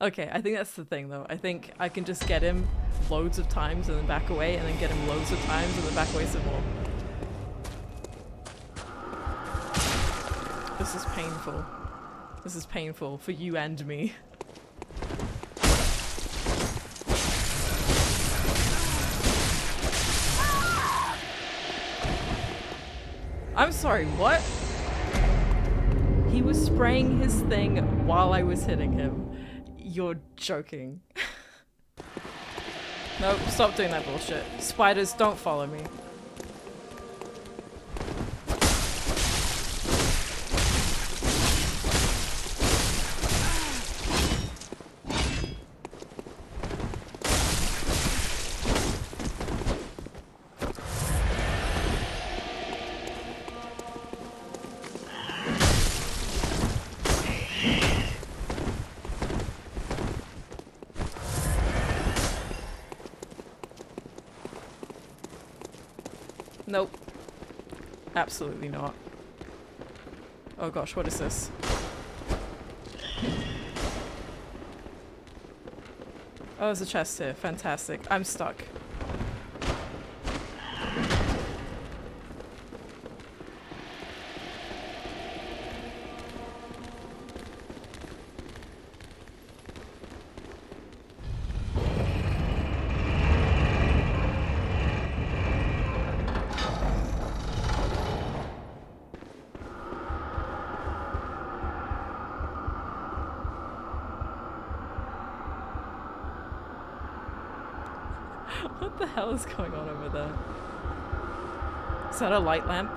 Okay, I think that's the thing though. I think I can just get him loads of times and then back away, and then get him loads of times and then back away some more. This is painful. This is painful for you and me. I'm sorry, what? He was spraying his thing while I was hitting him. You're joking. Nope, stop doing that bullshit. Spiders, don't follow me. Nope. Absolutely not. Oh gosh, what is this? Oh, there's a chest here. Fantastic. I'm stuck. What the hell is going on over there? Is that a light lamp?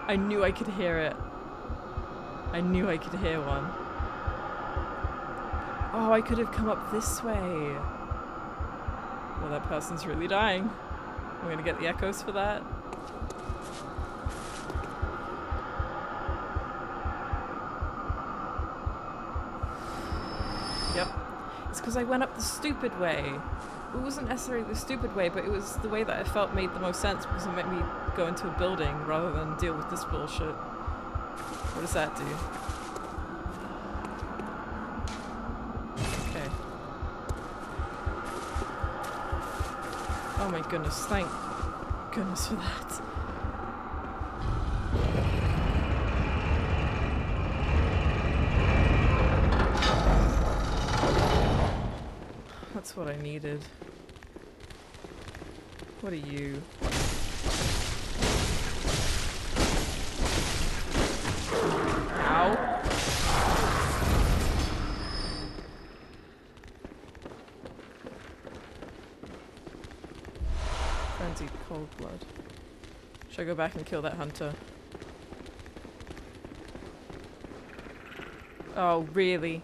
I knew I could hear it. I knew I could hear one. Oh, I could have come up this way. Well, that person's really dying. I'm gonna get the echoes for that. Yep. It's because I went up the stupid way. It wasn't necessarily the stupid way, but it was the way that I felt made the most sense because it made me go into a building rather than deal with this bullshit. What does that do? Okay. Oh my goodness, thank goodness for that. That's what I needed. What are you? Ow. Frenzied cold blood. Should I go back and kill that hunter? Oh, really?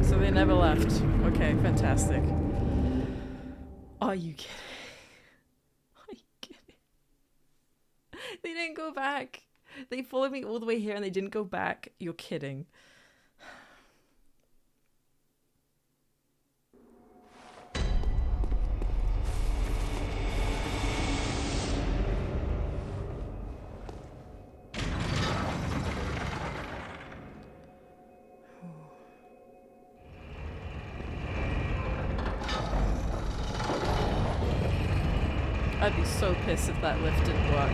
So they never left. Okay, fantastic. Are you kidding? Are you kidding? They didn't go back. They followed me all the way here and they didn't go back. You're kidding. I'd be so pissed if that lift didn't work.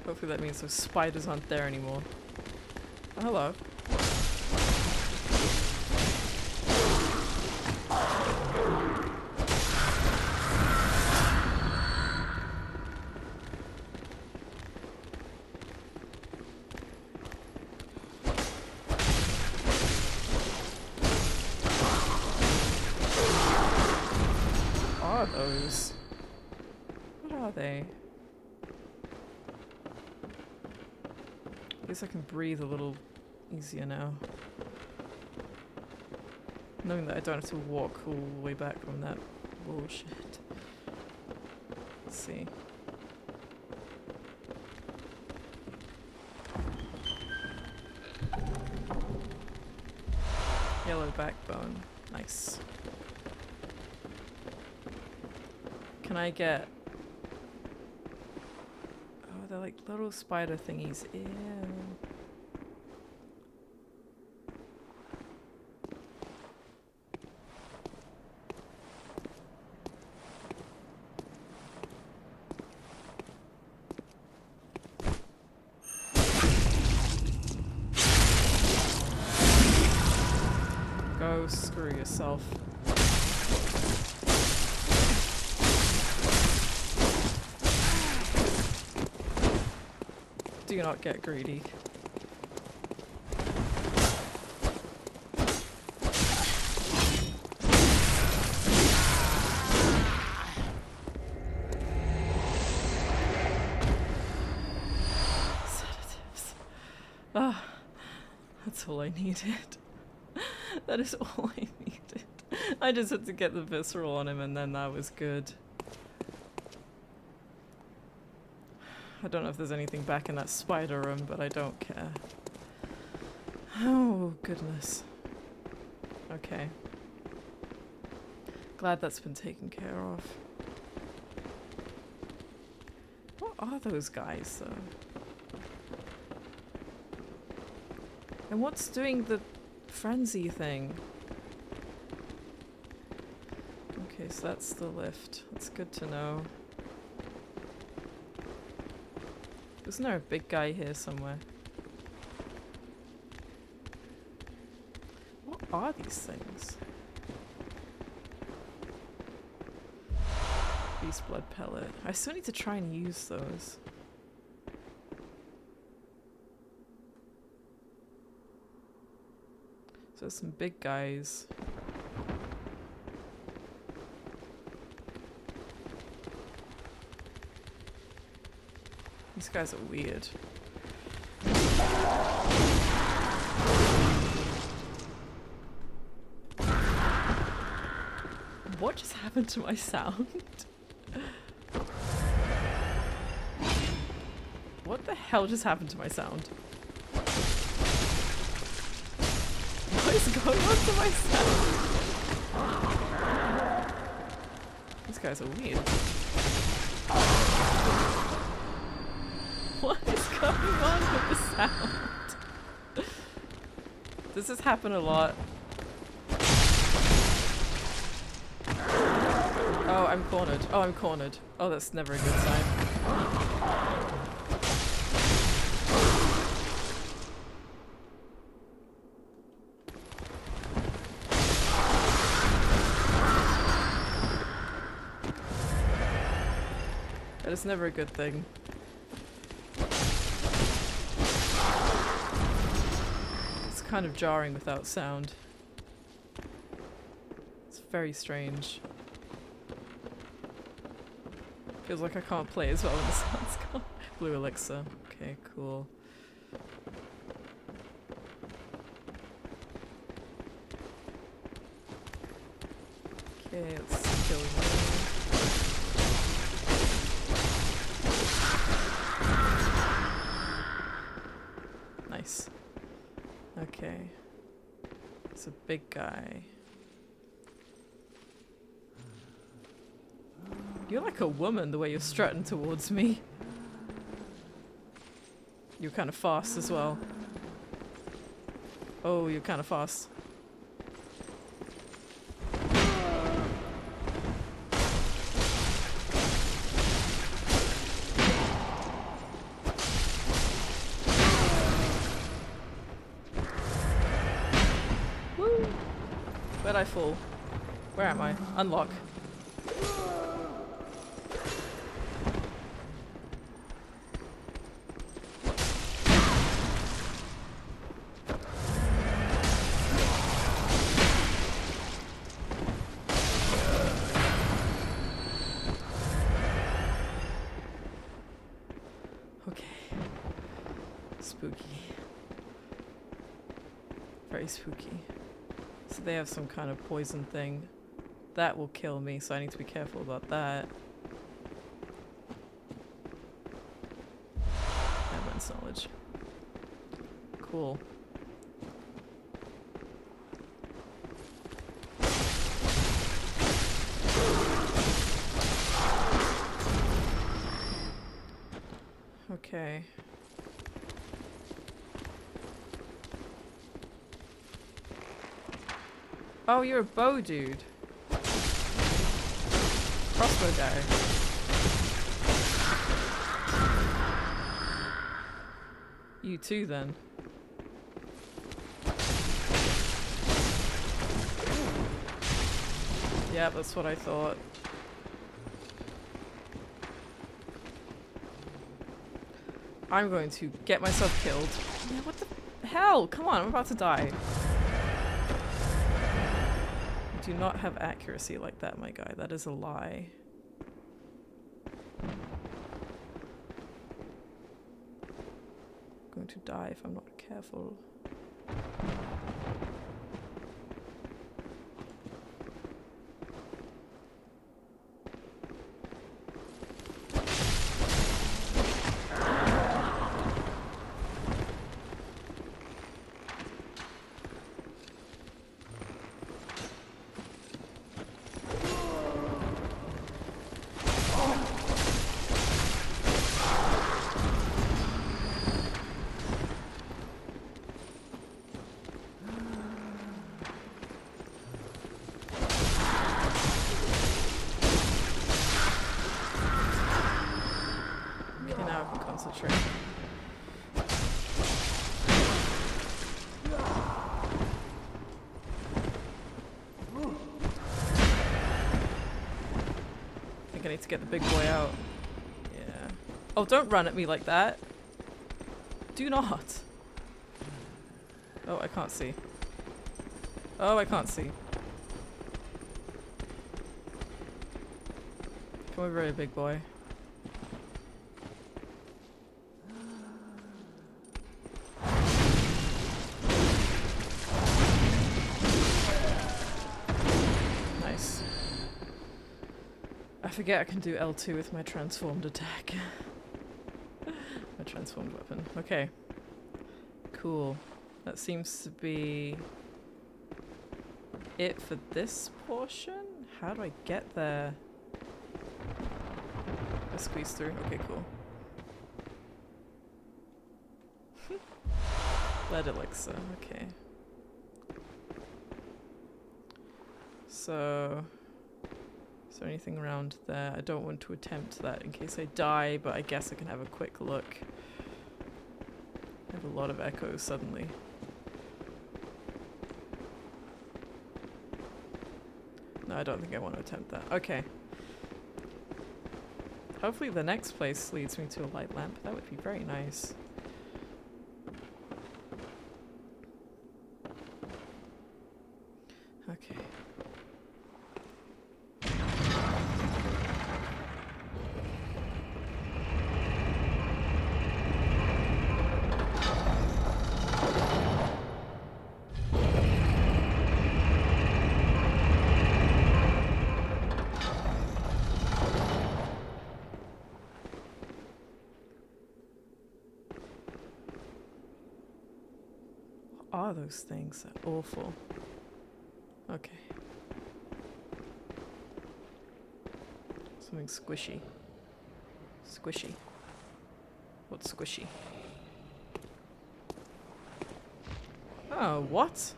Hopefully that means those spiders aren't there anymore. Oh, hello. What are those? What are they? I guess I can breathe a little easier now. Knowing that I don't have to walk all the way back from that bullshit. Let's see. Yellow backbone. Nice. Can I get... Oh, they're like little spider thingies. Ew. Go screw yourself. Do not get greedy. Sedatives. Ah, that's all I needed. That is all I needed. I just had to get the visceral on him and then that was good. I don't know if there's anything back in that spider room, but I don't care. Oh, goodness. Okay. Glad that's been taken care of. What are those guys, though? And what's doing the frenzy thing? Okay, so that's the lift. That's good to know. Isn't there a big guy here somewhere? What are these things? Beast blood pellet. I still need to try and use those. So there's some big guys. These guys are weird. What just happened to my sound? What the hell just happened to my sound? What is going on to my sound? These guys are weird. What is going on with the sound? Does this happen a lot? Oh, I'm cornered. Oh, I'm cornered. Oh, that's never a good sign. That is never a good thing. It's kind of jarring without sound. It's very strange. Feels like I can't play as well when the sound's gone. Blue elixir. Okay, cool. Okay, let's kill him. Nice. Okay. It's a big guy. You're like a woman the way you're strutting towards me. You're kind of fast as well. Oh, you're kind of fast. Woo! Where'd I fall? Where am I? Unlock. Very spooky. So they have some kind of poison thing. That will kill me, so I need to be careful about that. Advanced knowledge. Cool. Okay. Oh, you're a bow dude. Crossbow guy. You too, then. Yeah, that's what I thought. I'm going to get myself killed. Yeah, what the hell? Come on, I'm about to die. Do not have accuracy like that, my guy. That is a lie. I'm going to die if I'm not careful. Concentrate. I think think I need to get the big boy out. Yeah. Oh, don't run at me like that. Do not. Oh, I can't see. Oh, I can't see. Come over here, big boy. Nice. I forget I can do L2 with my transformed attack. My transformed weapon. Okay. Cool. That seems to be it for this portion? How do I get there? I squeeze through. Okay, cool. Blood elixir. Okay. So, is there anything around there? I don't want to attempt that in case I die, but I guess I can have a quick look. I have a lot of echoes suddenly. No, I don't think I want to attempt that. Okay. Hopefully the next place leads me to a light lamp. That would be very nice. Okay. Are those things? They're awful. Okay. Something squishy. Squishy. What's squishy? Oh, what?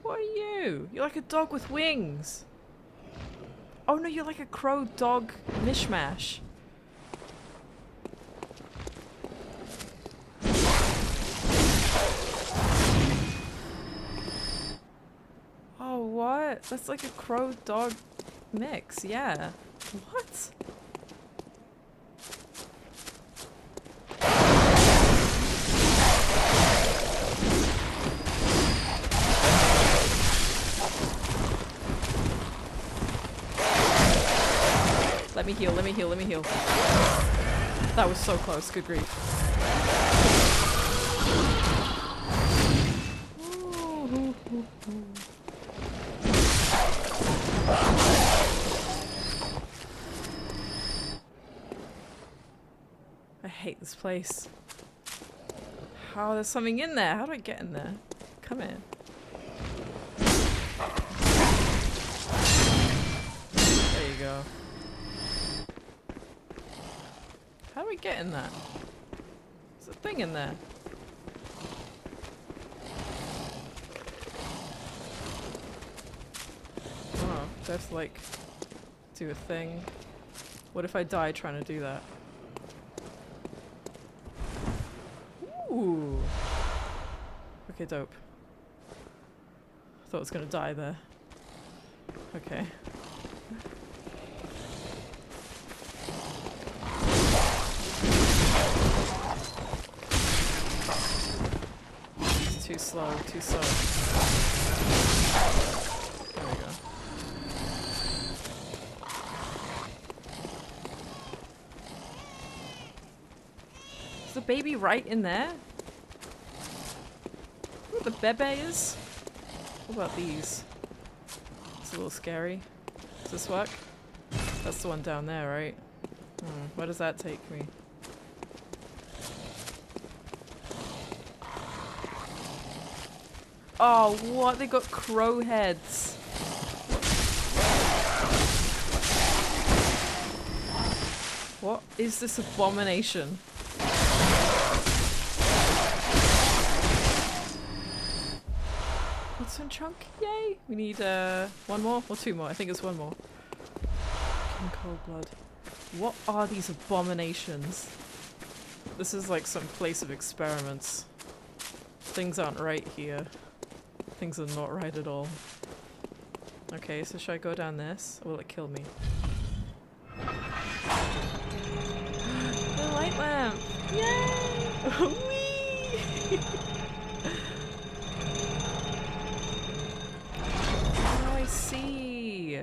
What are you? You're like a dog with wings. Oh no, you're like a crow dog mishmash. What? That's like a crow dog mix, yeah. What? Let me heal, let me heal, let me heal. That was so close, good grief. I hate this place. How? There's something in there. How do I get in there? Come in. There you go. How do I get in there? There's a thing in there. Oh, do I have to like do a thing? What if I die trying to do that? Ooh. Okay, dope. I thought I was gonna die there. Okay. It's too slow, too slow. There we go. Is the baby right in there? What the bebe is? What about these? It's a little scary. Does this work? That's the one down there, right? Where does that take me? Oh, what? They got crow heads. What is this abomination? What's in chunk? Yay! We need one more or two more. I think it's one more. King Cold Blood. What are these abominations? This is like some place of experiments. Things aren't right here. Things are not right at all. Okay, so should I go down this? Or will it kill me? The light lamp! Yay! Whee! Oh, I see!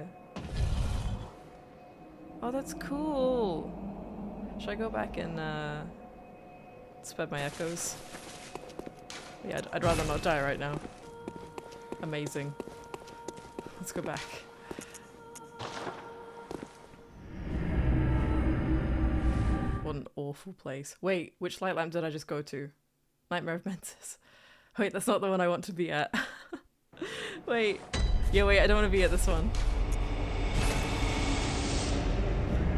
Oh, that's cool! Should I go back and spread my echoes? Yeah, I'd rather not die right now. Amazing. Let's go back. What an awful place. Wait, which light lamp did I just go to? Nightmare of Mensis. Wait, that's not the one I want to be at. Wait. Yeah, wait, I don't want to be at this one.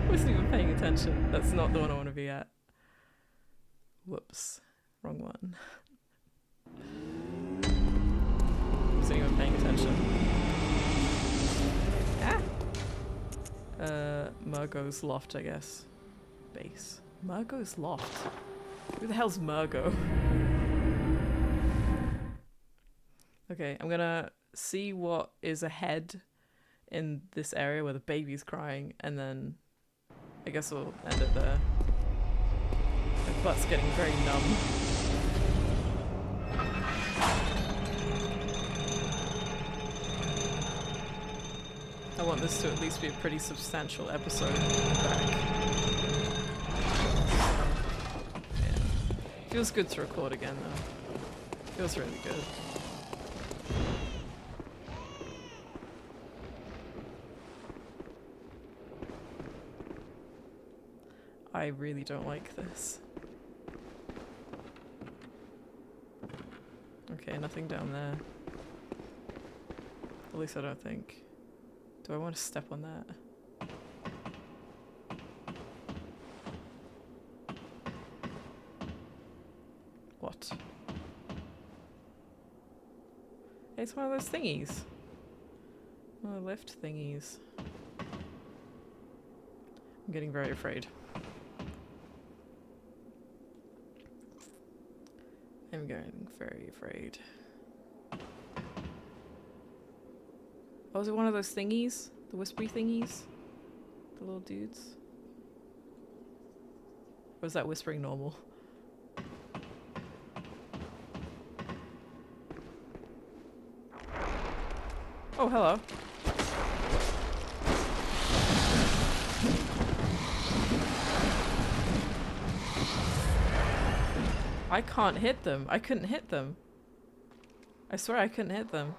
I wasn't even paying attention. That's not the one I want to be at. Whoops. Wrong one. Wasn't even paying attention. Ah! Margo's loft, I guess. Base. Margo's loft? Who the hell's Margo? Okay, I'm gonna see what is ahead in this area where the baby's crying, and then I guess we'll end it there. My butt's getting very numb. I want this to at least be a pretty substantial episode back. Yeah. Feels good to record again though. Feels really good. I really don't like this. Okay, nothing down there. At least I don't think. Do I want to step on that? What? It's one of those thingies. One of the lift thingies. I'm getting very afraid. I'm getting very afraid. Oh, is it one of those thingies? The whispery thingies? The little dudes? Or is that whispering normal? Oh, hello. I can't hit them. I couldn't hit them. I swear I couldn't hit them.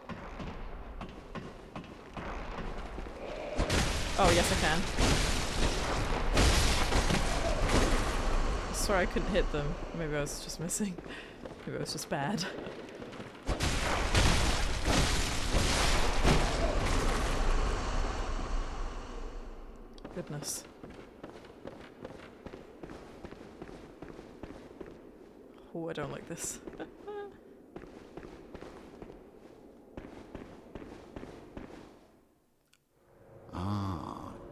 Oh, yes I can. I swear I couldn't hit them. Maybe I was just missing. Maybe I was just bad. Goodness. Oh, I don't like this.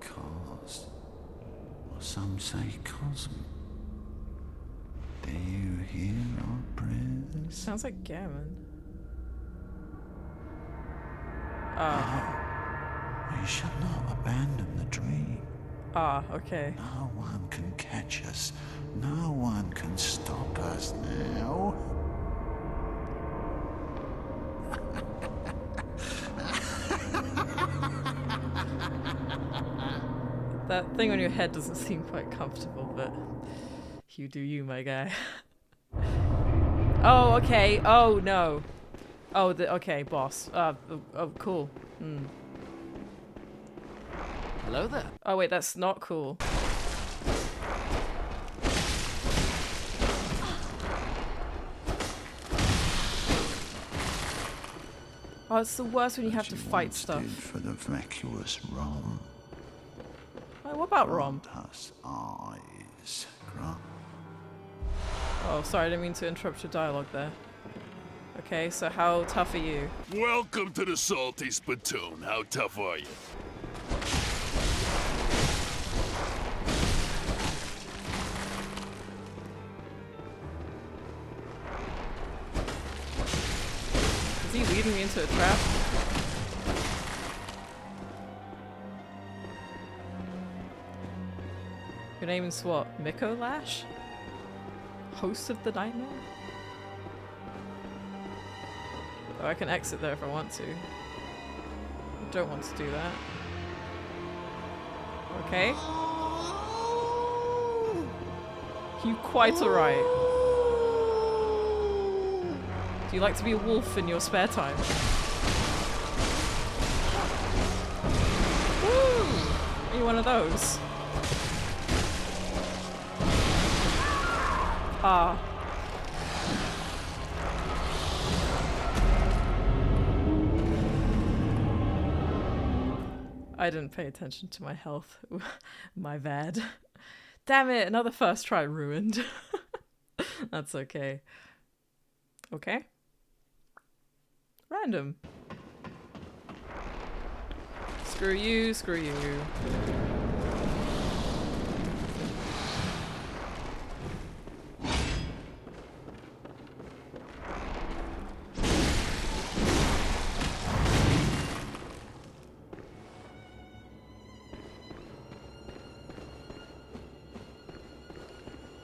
Cos. Or some say cosm. Do you hear our prayers? Sounds like Gammon. We shall not abandon the dream. Okay. No one can catch us. No one can stop us now. That thing on your head doesn't seem quite comfortable, but you do you, my guy. Oh, okay. Oh, no. Oh, okay, boss. Oh, cool. Hello there. Oh, wait, that's not cool. Oh, it's the worst when you have to fight stuff. Did for the vacuous Rom. Wait, what about Rom? Us eyes, Grump. Oh, sorry, I didn't mean to interrupt your dialogue there. Okay, so how tough are you? Welcome to the Salty Spittoon. How tough are you? Is he leading me into a trap? Your name is what? Micolash? Host of the nightmare? Oh, I can exit there if I want to. I don't want to do that. Okay. You quite alright. Do you like to be a wolf in your spare time? Woo! Are you one of those? Ah. I didn't pay attention to my health. My bad. Damn it, another first try ruined. That's okay. Okay. Random. Screw you, screw you.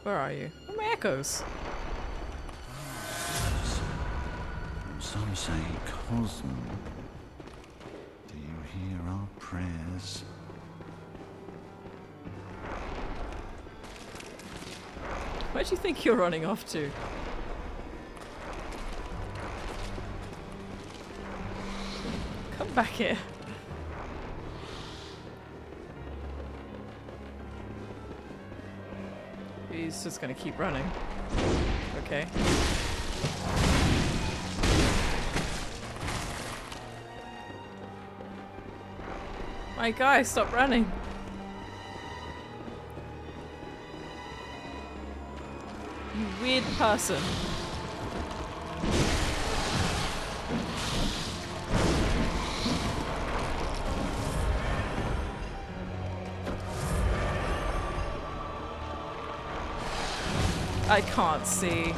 Where are you? Where are my echoes? Some say, Cosmo, do you hear our prayers? Where do you think you're running off to? Come back here. He's just gonna keep running. Okay. My guy, stop running. You weird person. I can't see.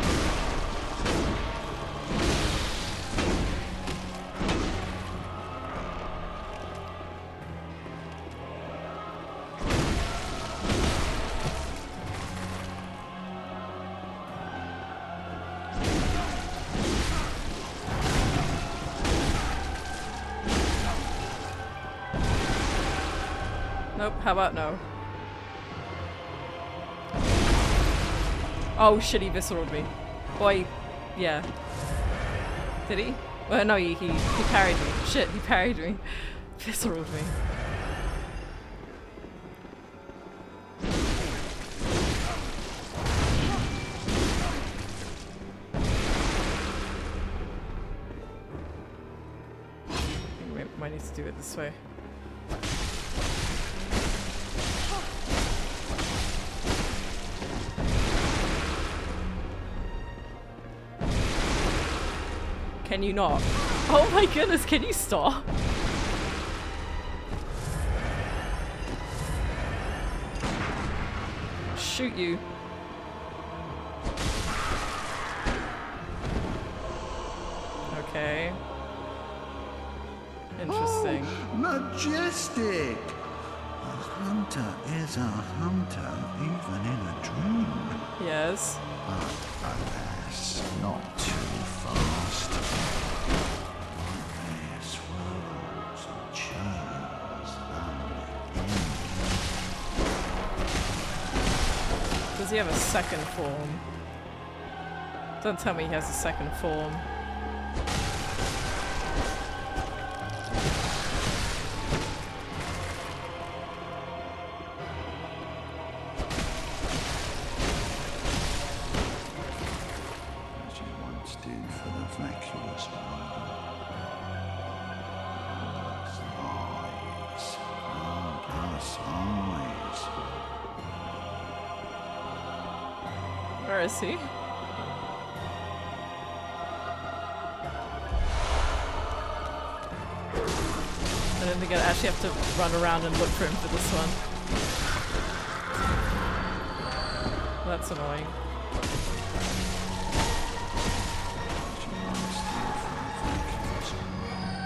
Nope, how about no? Oh shit, he visceraled me. Boy, yeah. Did he? Well, no, he parried me. Shit, he parried me. Visceraled me. We might need to do it this way. Can you not? Oh my goodness, can you stop? Shoot you. Okay. Interesting. Oh, majestic! A hunter is a hunter, even in a dream. Yes. But alas, not too fast. Nightmare swirls and churns unending. Does he have a second form? Don't tell me he has a second form. Where is he? I don't think I actually have to run around and look for him for this one. That's annoying.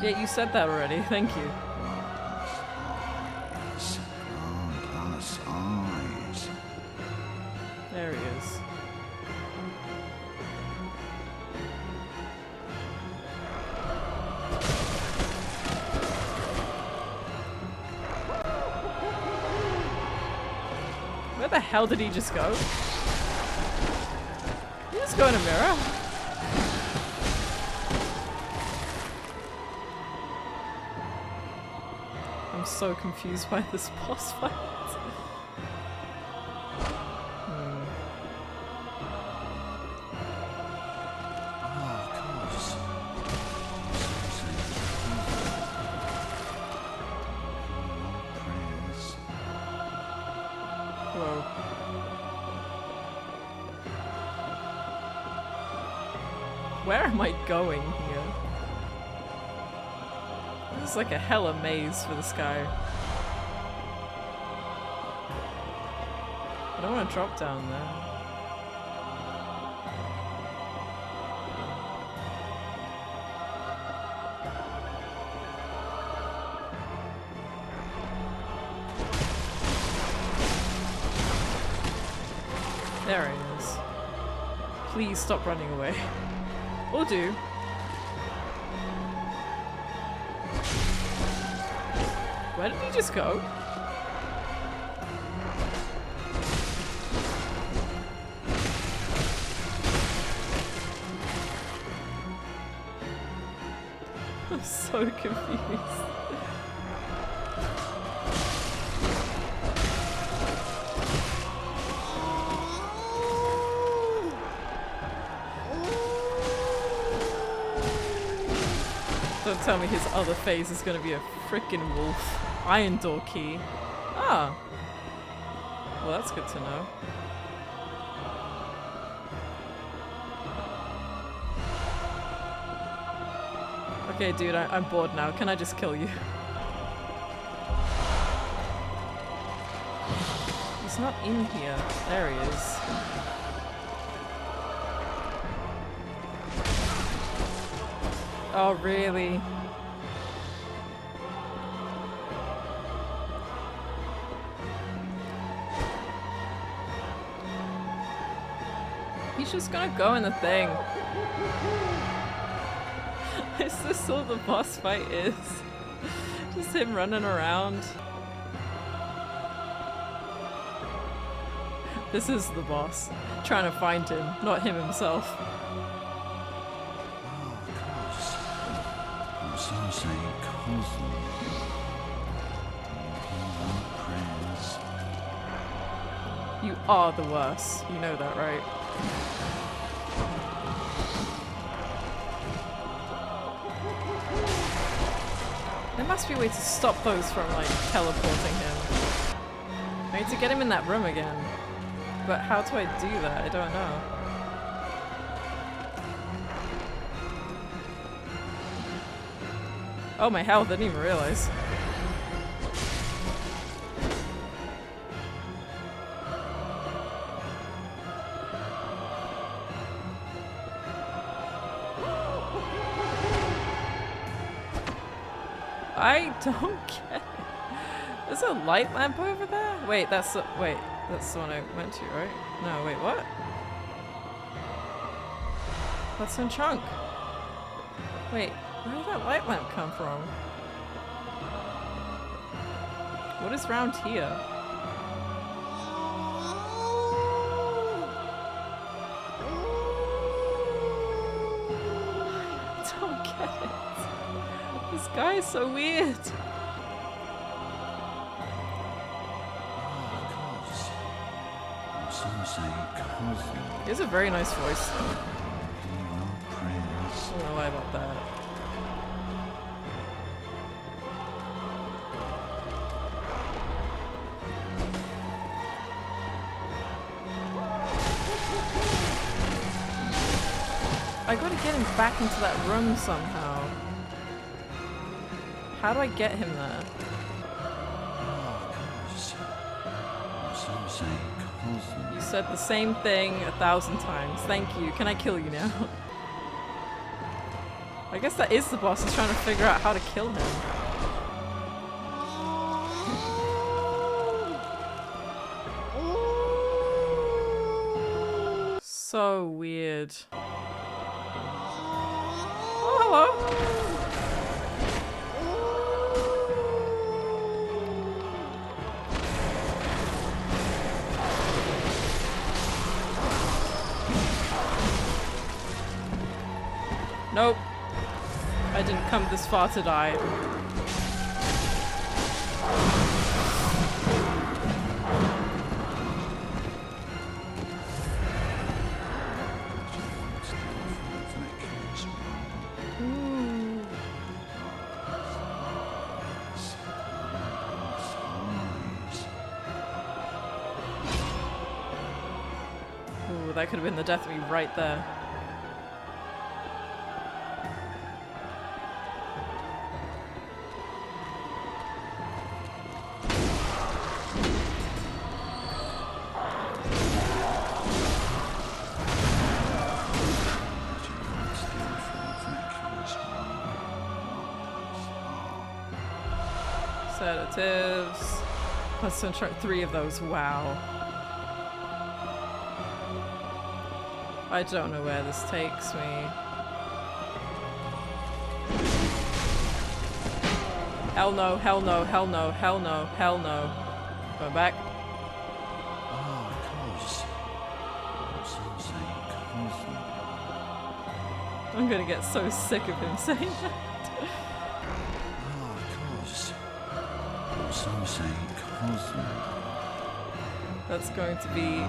Yeah, you said that already. Thank you. Eyes. Where the hell did he just go? Did he just go in a mirror? I'm so confused by this boss fight. Whoa. Where am I going here? This is like a hella maze for this guy. I don't want to drop down there. There he is. Please stop running away. Or do. Where did he just go? I'm so confused. Don't tell me his other phase is gonna be a frickin' wolf. Iron door key. Ah. Well, that's good to know. Okay, dude, I'm bored now. Can I just kill you? He's not in here. There he is. Oh, really? He's just gonna go in the thing. Is this all the boss fight is? Just him running around. This is the boss. Trying to find him, not him himself. Some say Cosmo. You are the worst. You know that, right? There must be a way to stop those from, like, teleporting him. I need to get him in that room again. But how do I do that? I don't know. Oh, my health, I didn't even realize. I don't get it. There's a light lamp over there? Wait, that's the one I went to, right? No, wait, what? That's in Chunk. Wait. Where did that light lamp come from? What is round here? I don't get it. This guy is so weird. He has a very nice voice though. I don't know why about that. I gotta get him back into that room somehow. How do I get him there? You said the same thing 1,000 times. Thank you. Can I kill you now? I guess that is the boss. He's trying to figure out how to kill him. So weird. Oh, hello. Nope. I didn't come this far to die. Ooh, that could have been the death of me right there. Sedatives. Concentrate 3 of those. Wow. I don't know where this takes me. Hell no, hell no, hell no, hell no, hell no. Go back. Ah, cos. Some say cosmo. I'm gonna get so sick of him saying that. Ah, cos. Some say cosmo. That's going to be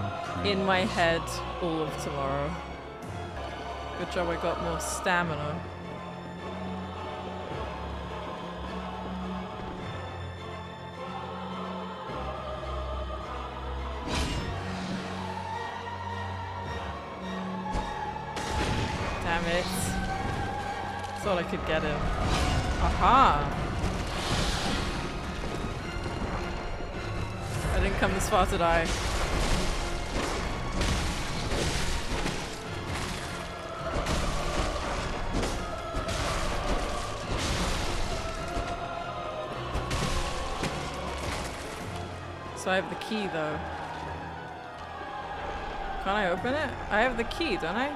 in my head all of tomorrow. Good job I got more stamina. Damn it. Thought I could get him. Aha! I didn't come this far to die. So I have the key though. Can't I open it? I have the key, don't I?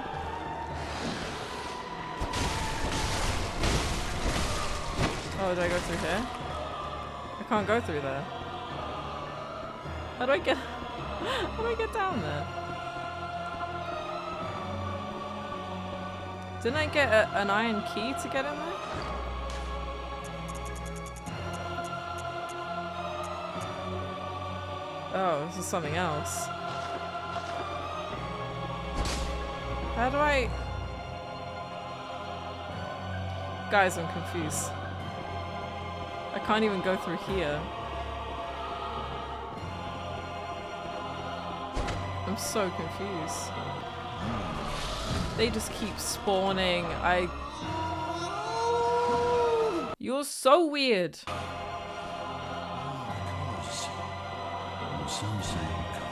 Oh, do I go through here? I can't go through there. How do I get down there? Didn't I get an iron key to get in there? Oh, this is something else. How do I... Guys, I'm confused. I can't even go through here. I'm so confused. They just keep spawning. You're so weird. Some say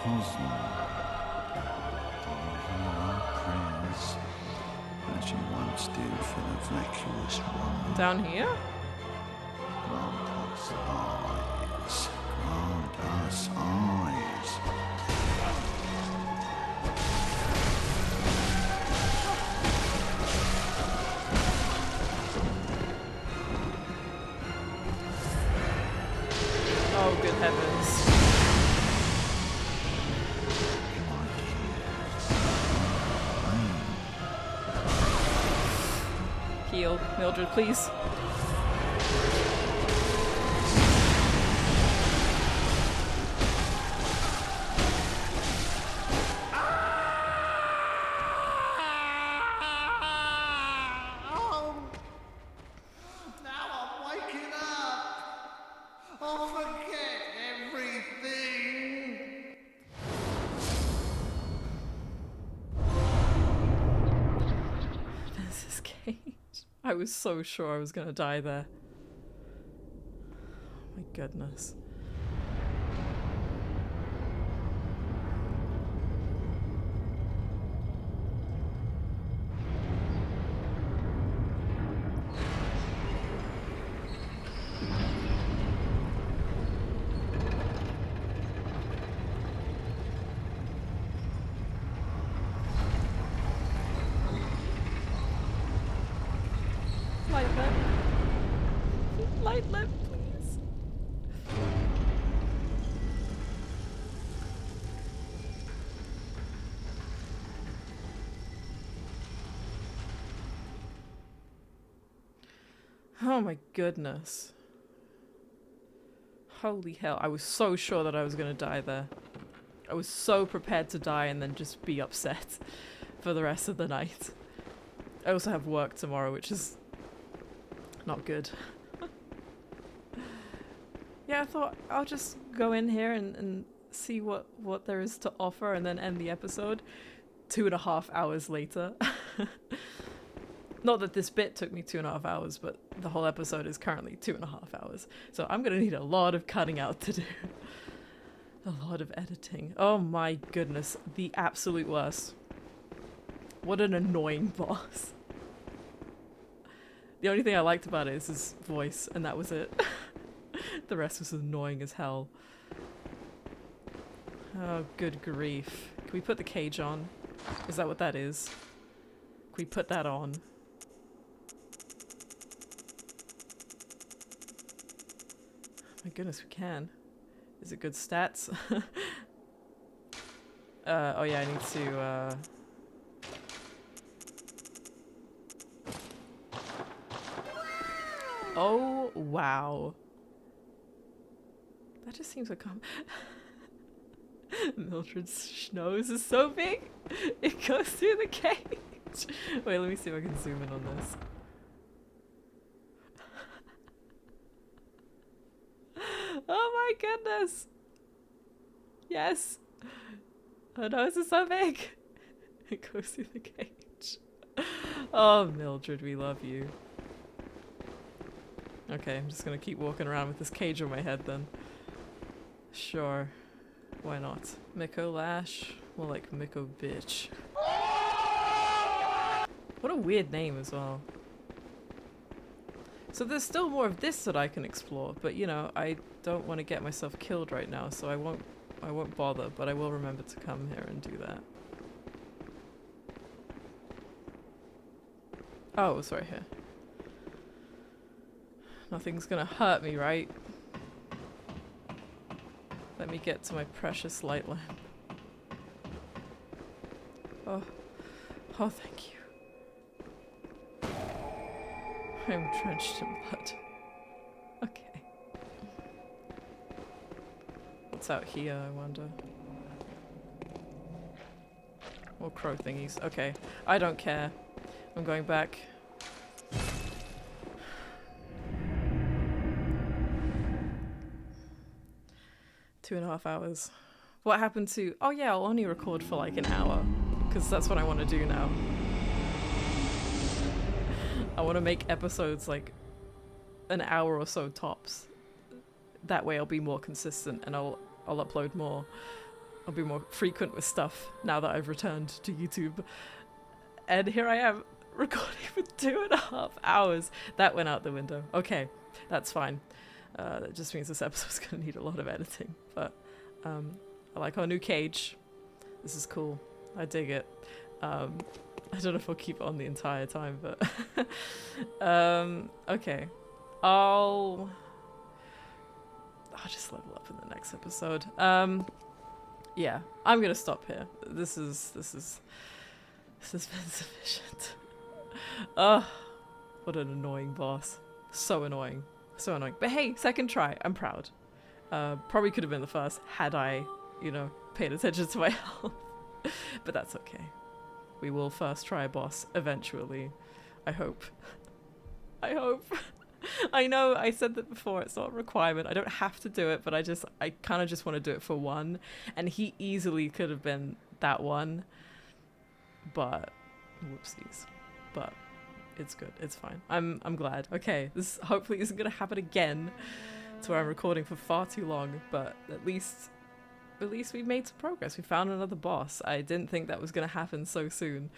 cosmo. Prayers that you once did for the vacuous one. Down here? Grant us eyes. Grant us eyes. Oh, good heavens. Heal, Mildred, please. I was so sure I was gonna die there. Oh my goodness. Light lamp, please. Oh my goodness. Holy hell, I was so sure that I was gonna die there. I was so prepared to die and then just be upset for the rest of the night. I also have work tomorrow, which is not good. Yeah, I thought I'll just go in here and see what there is to offer and then end the episode 2.5 hours later. Not that this bit took me 2.5 hours, but the whole episode is currently 2.5 hours. So I'm gonna need a lot of cutting out to do. A lot of editing. Oh my goodness, the absolute worst. What an annoying boss. The only thing I liked about it is his voice, and that was it. The rest was annoying as hell. Oh, good grief. Can we put the cage on? Is that what that is? Can we put that on? My goodness, we can. Is it good stats? Oh yeah, I need to, Oh, wow. That just seems like Mildred's nose is so big, it goes through the cage. Wait, let me see if I can zoom in on this. Oh my goodness! Yes! Her nose is so big! It goes through the cage. Oh, Mildred, we love you. Okay, I'm just gonna keep walking around with this cage on my head then. Sure. Why not? Micolash. More like Miko bitch. What a weird name as well. So there's still more of this that I can explore, but you know, I don't want to get myself killed right now, so I won't bother, but I will remember to come here and do that. Oh, it was right here. Nothing's gonna hurt me, right? Let me get to my precious light lamp. Oh. Oh, thank you. I'm drenched in blood. Okay. What's out here, I wonder? More crow thingies. Okay. I don't care. I'm going back. 2.5 hours. What happened to... Oh yeah, I'll only record for like an hour. Because that's what I want to do now. I want to make episodes like an hour or so tops. That way I'll be more consistent and I'll upload more. I'll be more frequent with stuff now that I've returned to YouTube. And here I am recording for 2.5 hours. That went out the window. Okay, that's fine. That just means this episode's gonna need a lot of editing. But I like our new cage. This is cool. I dig it. I don't know if I'll keep it on the entire time, but okay. I'll just level up in the next episode. Yeah, I'm gonna stop here. This has been sufficient. Ugh, what an annoying boss. So annoying. So annoying. But hey, second try. I'm proud. Probably could have been the first had I, you know, paid attention to my health. But that's okay. We will first try a boss eventually. I hope. I hope. I know I said that before, it's not a requirement. I don't have to do it, but I kind of just want to do it for one. And he easily could have been that one. But whoopsies. But it's good. It's fine. I'm glad. Okay, this hopefully isn't going to happen again to where I'm recording for far too long, but at least we made some progress. We found another boss. I didn't think that was going to happen so soon,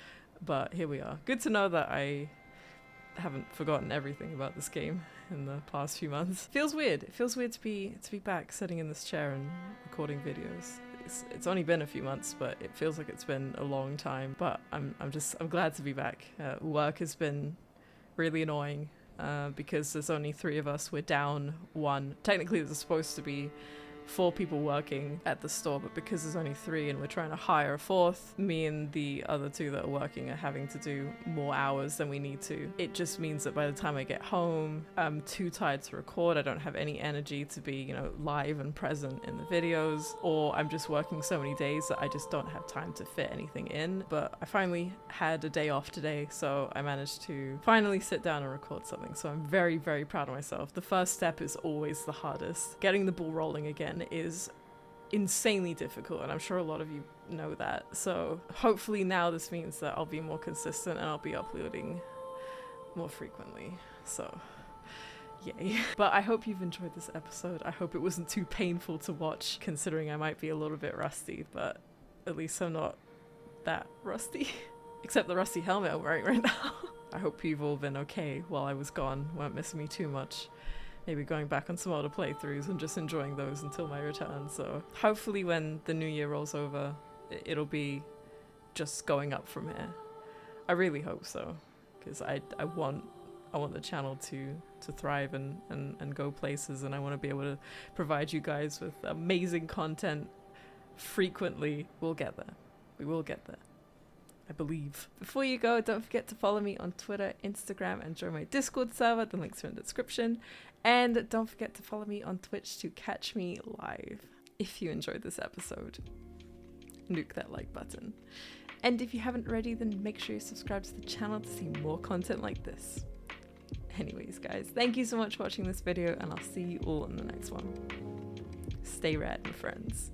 but here we are. Good to know that I haven't forgotten everything about this game in the past few months. Feels weird. It feels weird to be back sitting in this chair and recording videos. It's only been a few months, but it feels like it's been a long time. But I'm glad to be back. Work has been really annoying because there's only 3 of us. We're down 1. Technically, there's supposed to be 4 people working at the store, but because there's only 3 and we're trying to hire a 4th, me and the other 2 that are working are having to do more hours than we need to. It just means that by the time I get home, I'm too tired to record. I don't have any energy to be, you know, live and present in the videos, or I'm just working so many days that I just don't have time to fit anything in. But I finally had a day off today, so I managed to finally sit down and record something. So I'm very, very proud of myself. The first step is always the hardest. Getting the ball rolling again is insanely difficult, and I'm sure a lot of you know that. So hopefully now this means that I'll be more consistent and I'll be uploading more frequently. So yay. But I hope you've enjoyed this episode. I hope it wasn't too painful to watch, considering I might be a little bit rusty, but at least I'm not that rusty. Except the rusty helmet I'm wearing right now. I hope you've all been okay while I was gone, weren't missing me too much. Maybe going back on some other playthroughs and just enjoying those until my return. So hopefully when the new year rolls over, it'll be just going up from here. I really hope so, because I want the channel to thrive and go places, and I want to be able to provide you guys with amazing content frequently. We'll get there. We will get there. I believe. Before you go, don't forget to follow me on Twitter, Instagram, and join my Discord server. The links are in the description. And don't forget to follow me on Twitch to catch me live. If you enjoyed this episode, nuke that like button. And if you haven't already, then make sure you subscribe to the channel to see more content like this. Anyways, guys, thank you so much for watching this video, and I'll see you all in the next one. Stay rad, my friends.